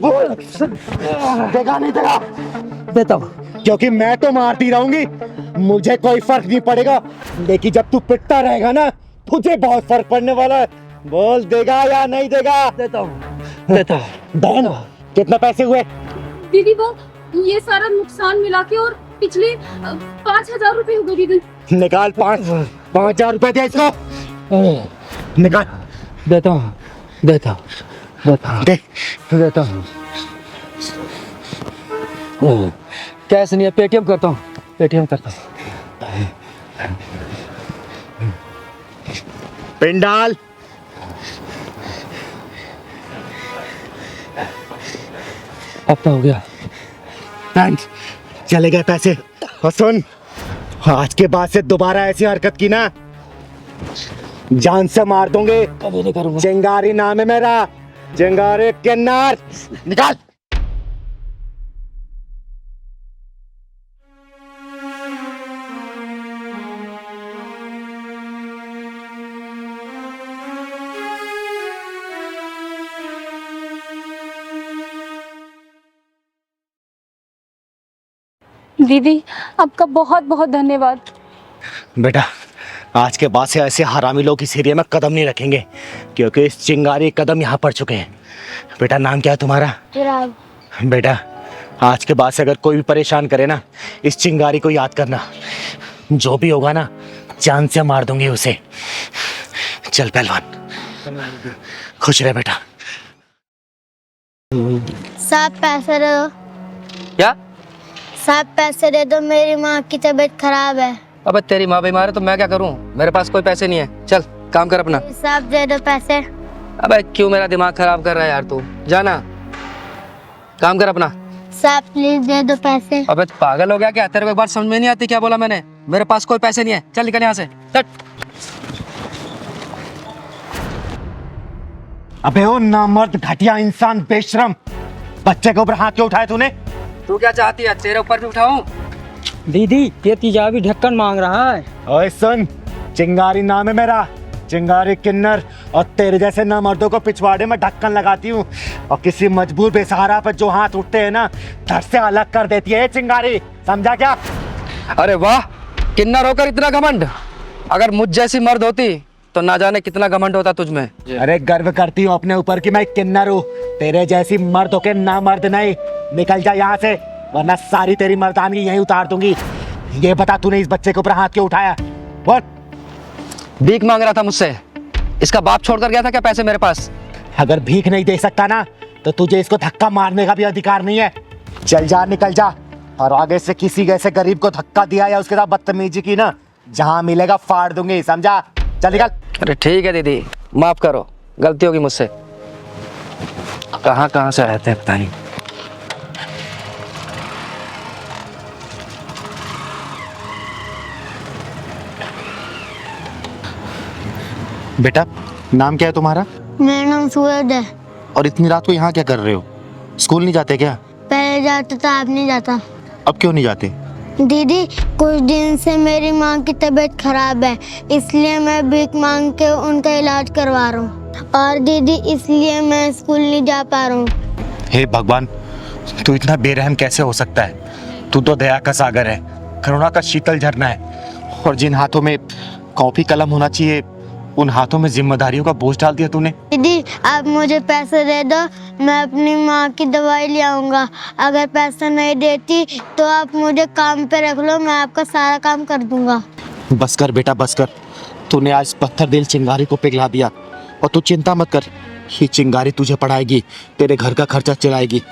बोल, देगा नहीं देगा? देता हूँ। क्योंकि मैं तो मारती रहूंगी, मुझे कोई फर्क नहीं पड़ेगा, लेकिन जब तू पिटता रहेगा ना, तुझे बहुत फर्क पड़ने वाला है। बोल, देगा या नहीं देगा? देता हूँ। देता हूँ। बहन कितने पैसे हुए? दीदी वो ये सारा नुकसान मिला के और पिछले 5,000 रुपए हो गए दीदी। निकाल 5,000 रुपए दे इसको, निकाल। देता हूँ, देता हूँ, देता हूँ, देता हूँ। कैश नहीं है, पेटीएम करता हूँ, पेटीएम करता हूँ। पिंडाल अब तो हो गया। थैंक्स, चले गए पैसे। और सुन, आज के बाद से दोबारा ऐसी हरकत की ना, जान से मार दूंगे। कभी नहीं करूंगा। चिंगारी नाम है मेरा, चिंगारी किन्नर। निकाल। दीदी आपका बहुत बहुत धन्यवाद। बेटा, आज के बाद से ऐसे हरामी लोग इस एरिया में कदम नहीं रखेंगे, क्योंकि इस चिंगारी कदम यहाँ पड़ चुके हैं। बेटा नाम क्या है तुम्हारा? चिराग। बेटा आज के बाद से अगर कोई भी परेशान करे ना, इस चिंगारी को याद करना। जो भी होगा ना, जान से मार दूंगी उसे। चल पहलवान, खुश रहे बेटा। साहब पैसे दे दो। क्या? साहब पैसे दे दो, मेरी माँ की तबीयत खराब है। अबे तेरी माँ बीमार है तो मैं क्या करूं? मेरे पास कोई पैसे नहीं है। चल काम कर अपना। साहब दे दो पैसे। अबे क्यों मेरा दिमाग खराब कर रहा है यार तू? जाना, काम कर अपना। साहब प्लीज दे दो पैसे। अबे पागल हो गया क्या? तेरे को एक बार समझ में नहीं आती क्या बोला मैंने? मेरे पास कोई पैसे नहीं है। चल निकल यहाँ से। हट। अबे ओ नामर्द, घटिया इंसान, बेशरम, बच्चे के ऊपर हाथ क्यों उठाए तूने? तू क्या चाहती है, तेरे ऊपर भी उठाऊं? दीदी ये तेजाबी ढक्कन मांग रहा है। ओए सुन, चिंगारी नाम है मेरा, चिंगारी किन्नर, और तेरे जैसे नामर्दों को पिछवाड़े में ढक्कन लगाती हूँ, और किसी मजबूर बेसहारा पर जो हाथ उठते हैं ना, धड़ से अलग कर देती है ये चिंगारी, समझा क्या? अरे वाह, किन्नर होकर इतना घमंड। अगर मुझ जैसी मर्द होती तो ना जाने कितना घमंड होता तुझ में। अरे गर्व करती हूँ अपने ऊपर कि मैं किन्नर हूँ, तेरे जैसी मर्द होके ना मर्द नहीं। निकल जा यहाँ से, वरना सारी तेरी मर्दानगी यहीं उतार दूंगी। ये बता तूने इस बच्चे के ऊपर हाथ क्यों उठाया? बोल। भीख मांग रहा था मुझसे। इसका बाप छोड़कर गया था क्या पैसे मेरे पास? अगर भीख नहीं दे सकता ना, तो तुझे इसको धक्का मारने का भी अधिकार नहीं है। चल जा, निकल जा, और आगे से किसी ऐसे गरीब को धक्का दिया या उसके साथ बदतमीजी की ना, जहाँ मिलेगा फाड़ दूंगी, समझा? चल निकल। अरे ठीक है दीदी, माफ करो, गलती होगी मुझसे। कहाँ कहाँ से आए थे पता नहीं। बेटा नाम क्या है तुम्हारा? मेरा नाम सूरज है। और इतनी रात को यहाँ क्या कर रहे हो? स्कूल नहीं जाते क्या? पहले जाता था, अब नहीं जाता। अब क्यों नहीं जाते? दीदी कुछ दिन से मेरी माँ की तबीयत खराब है, इसलिए मैं भीख मांग के उनका इलाज करवा रहा हूँ। और दीदी इसलिए मैं स्कूल नहीं जा पा रहा हूँ। हे भगवान, तू इतना बेरहम कैसे हो सकता है? तू तो दया का सागर है, करुणा का शीतल झरना है, और जिन हाथों में कॉपी कलम होना चाहिए, उन हाथों में जिम्मेदारियों का बोझ डाल दिया तूने। दीदी आप मुझे पैसे दे दो, मैं अपनी माँ की दवाई ले आऊँगा। अगर पैसा नहीं देती तो आप मुझे काम पे रख लो, मैं आपका सारा काम कर दूंगा। बस कर बेटा, बस कर। तूने आज पत्थर दिल चिंगारी को पिघला दिया, और तू चिंता मत कर, ये चिंगारी तुझे पढ़ाएगी, तेरे घर का खर्चा चलाएगी,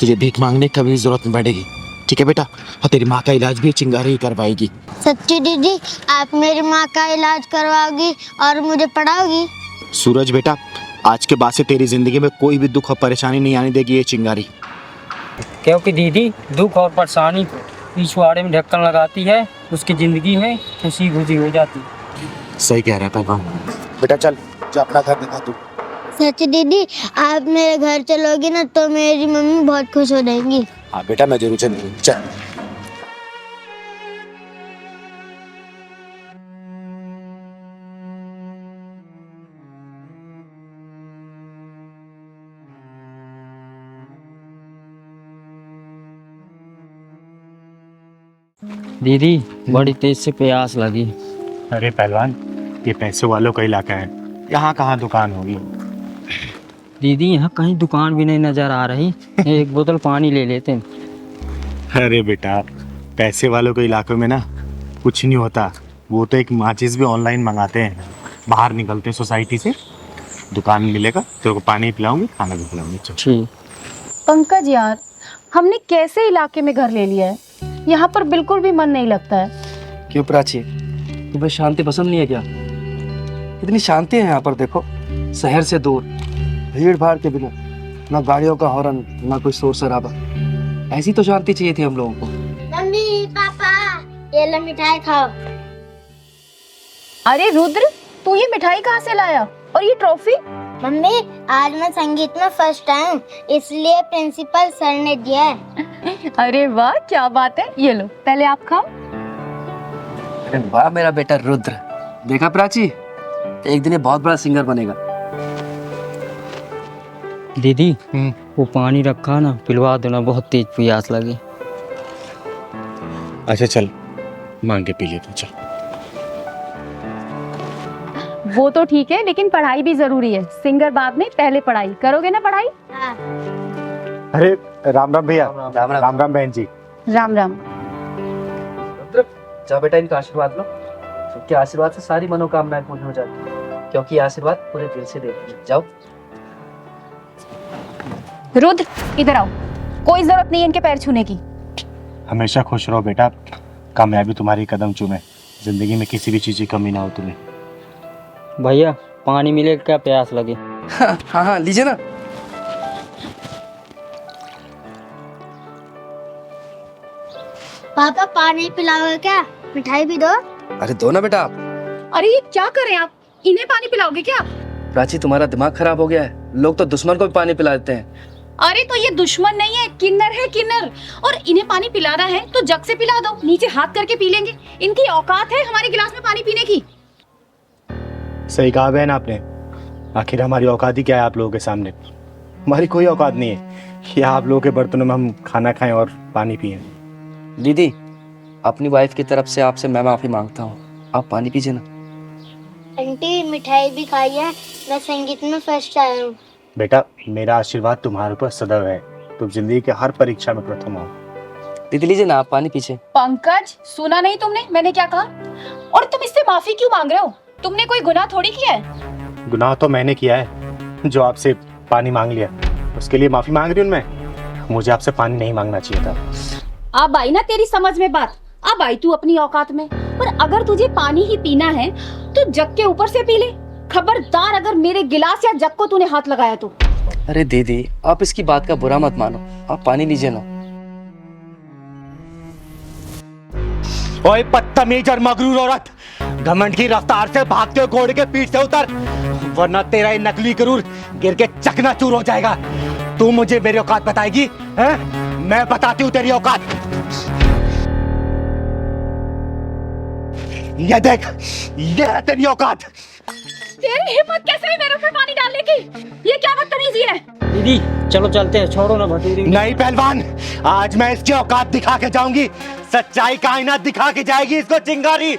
तुझे भीख मांगने की कभी जरूरत नहीं पड़ेगी, ठीक है बेटा? और तेरी माँ का इलाज भी चिंगारी ही करवाएगी। सच्ची दीदी आप मेरी माँ का इलाज करवाओगी और मुझे पढ़ाओगी? सूरज बेटा, आज के बाद से तेरी जिंदगी में कोई भी दुख और परेशानी नहीं आने देगी ये चिंगारी। क्योंकि दीदी दुख और परेशानी पिछवाड़े में ढक्कन लगाती है, उसकी जिंदगी में खुशी खुशी हो जाती है। सही कह रहा है पहलवान। बेटा चल, जा अपना घर दिखा तू। सच्ची दीदी आप मेरे घर चलोगी ना तो मेरी मम्मी बहुत खुश हो जाएंगी। हाँ बेटा मैं जरूर चलूंगी, चल। दीदी बड़ी तेज से प्यास लगी। अरे पहलवान, ये पैसे वालों का इलाका है, यहाँ कहाँ दुकान होगी? दीदी यहाँ कहीं दुकान भी नहीं नजर आ रही, एक बोतल पानी ले लेते हैं। अरे बेटा, पैसे वालों के इलाकों में ना कुछ नहीं होता, वो तो एक माचिस भी ऑनलाइन मंगाते हैं, बाहर निकलते सोसाइटी से, दुकान मिलेगा, तेरे को पानी पिलाऊंगी, खाना भी खिलाऊंगी। ठीक। पंकज यार, हमने कैसे इलाके में घर ले लिया है, यहाँ पर बिल्कुल भी मन नहीं लगता है। क्यों प्राची, तुम्हें शांति पसंद नहीं है क्या? इतनी शांति है यहाँ पर, देखो, शहर से दूर, भीड़ भाड़ के बिना, ना गाड़ियों का हॉर्न, ना कोई शोर शराबा। ऐसी तो शांति चाहिए थी हम लोगों को। मम्मी पापा ये लो मिठाई खाओ। अरे रुद्र, तू ये मिठाई कहाँ से लाया और ये ट्रॉफी? मम्मी आज मैं संगीत में फर्स्ट आया, इसलिए प्रिंसिपल सर ने दिया है। अरे वाह, क्या बात है, ये लो पहले आप खाओ। अरे वाह मेरा बेटा रुद्र, देखा प्राची, एक दिन ये बहुत बड़ा सिंगर बनेगा। दीदी वो पानी रखा ना, पिलवा देना, बहुत तेज प्यास लगी। अच्छा चल, मांग के पी ले तू, चल। वो तो ठीक है, लेकिन पढ़ाई भी जरूरी है। सिंगर बाद में, पहले पढ़ाई करोगे ना? पढ़ाई हाँ। अरे राम राम भैया। राम राम। राम राम बहन जी। राम राम। रुद्र, जाओ बेटा इनका आशीर्वाद लो। सबके आशीर्वाद से सारी मनोकामनाएं पूर्ण हो जाती है, क्योंकि ये आशीर्वाद पूरे दिल से देते हैं। जाओ। रुद्र, इधर आओ। कोई जरूरत नहीं है इनके पैर छूने की। हमेशा खुश रहो बेटा, कामयाबी तुम्हारी कदम चूमे, जिंदगी में किसी भी चीज की कमी ना हो तुम्हें। भैया पानी मिले, क्या प्यास लगे। हाँ हाँ लीजिए ना। पापा पानी पिलाओगे क्या? मिठाई भी दो। अरे दो ना बेटा आप। अरे ये क्या कर रहे हैं आप? इन्हें पानी पिलाओगे क्या? प्राची, तुम्हारा दिमाग खराब हो गया है। लोग तो दुश्मन को भी पानी पिला देते हैं। अरे तो ये दुश्मन नहीं है, किन्नर है किन्नर। और इन्हें पानी पिलाना है तो जग से पिला दो, नीचे हाथ करके पी लेंगे। इनकी औकात है हमारे गिलास में पानी पीने की। सही कहा बहन आपने। आखिर हमारी औकात ही क्या है आप लोगों के सामने? हमारी कोई औकात नहीं है कि आप लोगों के बर्तनों में हम खाना खाएं और पानी पिएं। दीदी, अपनी वाइफ की तरफ से आपसे मैं माफी मांगता हूँ। आप पानी पीजिए ना। आंटी मिठाई भी खाई है, मैं संगीत में फर्स्ट आया हूँ। बेटा मेरा आशीर्वाद तुम्हारे ऊपर सदैव है, तुम जिंदगी के हर परीक्षा में प्रथम आओ। दीदी लीजिए ना, आप पानी पीछे। पंकज, सुना नहीं तुमने मैंने क्या कहा? और तुम इससे माफी क्यों मांग रहे हो? तुमने कोई गुनाह थोड़ी किया है। गुनाह तो मैंने किया है, जो आपसे पानी मांग लिया, उसके लिए माफी मांग रही हूँ मैं। मुझे आपसे पानी नहीं मांगना चाहिए था। अब आई ना तेरी समझ में बात। अब आई तू अपनी औकात में। पर अगर तुझे पानी ही पीना है तो जग के ऊपर से पी ले। खबरदार अगर मेरे गिलास या जग को तूने हाथ लगाया तो। अरे दीदी, आप इसकी बात का बुरा मत मानो। आप पानी लीजिए ना। ओए बदतमीज और मगरूर औरत, घमंड की रफ्तार से भागते हुए घोड़े के पीठ से उतर, वरना तेरा ये नकली गरूर गिर के चकनाचूर हो जाएगा। तू मुझे मेरी औकात बताएगी? हैं? मैं बताती हूँ तेरी औकात। ये देख, ये है तेरी औकात। तेरी हिम्मत कैसे हुई मेरे ऊपर पानी डालने की? ये क्या बदतमीजी है? दीदी चलो चलते हैं, छोड़ो ना भटूरी। नहीं पहलवान, आज मैं इसकी औकात दिखा के जाऊंगी। सच्चाई का आईना दिखा के जाएगी इसको चिंगारी।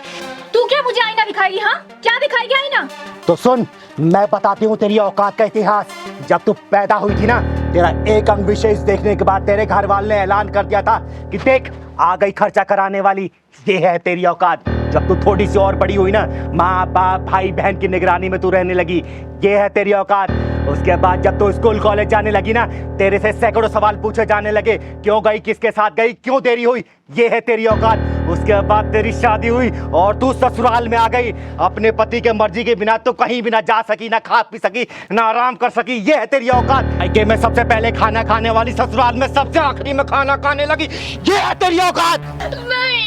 तू क्या मुझे आईना दिखाएगी? हाँ, क्या दिखाएगी आईना? तो सुन, मैं बताती हूँ तेरी औकात का इतिहास। जब तू पैदा हुई थी ना, तेरा एक अंग विशेष देखने के बाद तेरे घर वाले ने ऐलान कर दिया था कि देख आ गई खर्चा कराने वाली, ये है तेरी औकात। जब तू थोड़ी सी और बड़ी हुई ना, माँ बाप भाई बहन की निगरानी में तू रहने लगी, ये है तेरी औकात। उसके बाद जब तू स्कूल कॉलेज जाने लगी ना, तेरे से सैकड़ों सवाल पूछे जाने लगे, क्यों गई, किसके साथ गई, क्यों देरी हुई, ये है तेरी औकात। उसके बाद तेरी शादी हुई और तू ससुराल में आ गई। अपने पति के मर्जी के बिना तो कहीं भी ना जा सकी, ना खा पी सकी, ना आराम कर सकी, ये है तेरी औकात। मायके में सबसे पहले खाना खाने वाली, ससुराल में सबसे आखिरी में खाना खाने लगी, ये है तेरी औकात। नहीं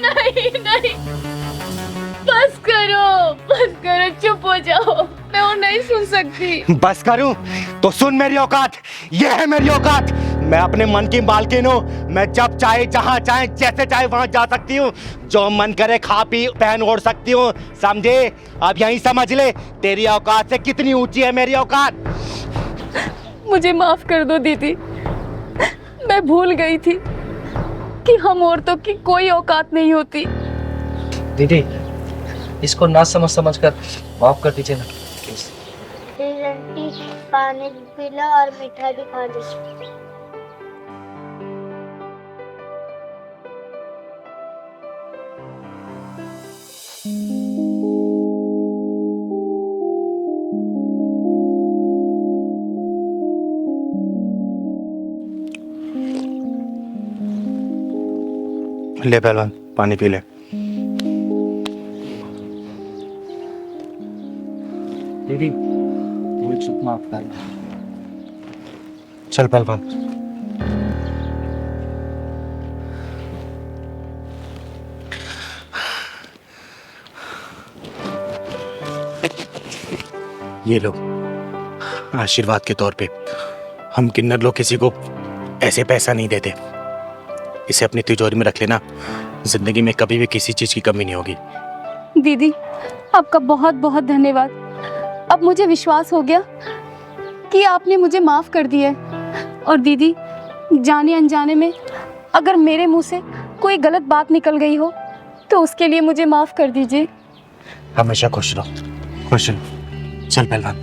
नहीं नहीं, बस करो, चुप हो जाओ। मैं और नहीं सुन सकती। बस करूं तो सुन मेरी औकात, ये है मेरी औकात। मैं अपने मन की मालकिन हूँ। मैं जब चाहे, जहाँ चाहे, जैसे चाहे वहां जा सकती हूँ। जो मन करे खा पी पहन ओढ़ सकती हूँ, समझे? अब यहीं समझ ले तेरी औकात से कितनी ऊंची है मेरी औकात। मुझे माफ कर दो दीदी, मैं भूल गई थी कि हम औरतों की कोई औकात नहीं होती। दीदी, इसको ना समझ कर माफ कर दीजिए ना। प्लीज आंटी, पानी भी पी लो और मिठाई भी खा लो। ले पहलवान, पानी पी ले। दीदी, वो चुप माफ कर। चल पहलवान। ये लो आशीर्वाद के तौर पे। हम किन्नर लोग किसी को ऐसे पैसा नहीं देते। इसे अपनी तिजोरी में रख लेना, जिंदगी में कभी भी किसी चीज की कमी नहीं होगी। दीदी, आपका बहुत बहुत धन्यवाद। अब मुझे विश्वास हो गया कि आपने मुझे माफ कर दिया है। और दीदी, जाने अनजाने में अगर मेरे मुंह से कोई गलत बात निकल गई हो तो उसके लिए मुझे माफ कर दीजिए। हमेशा खुश रहो, खुश रहो। चल पहलवान।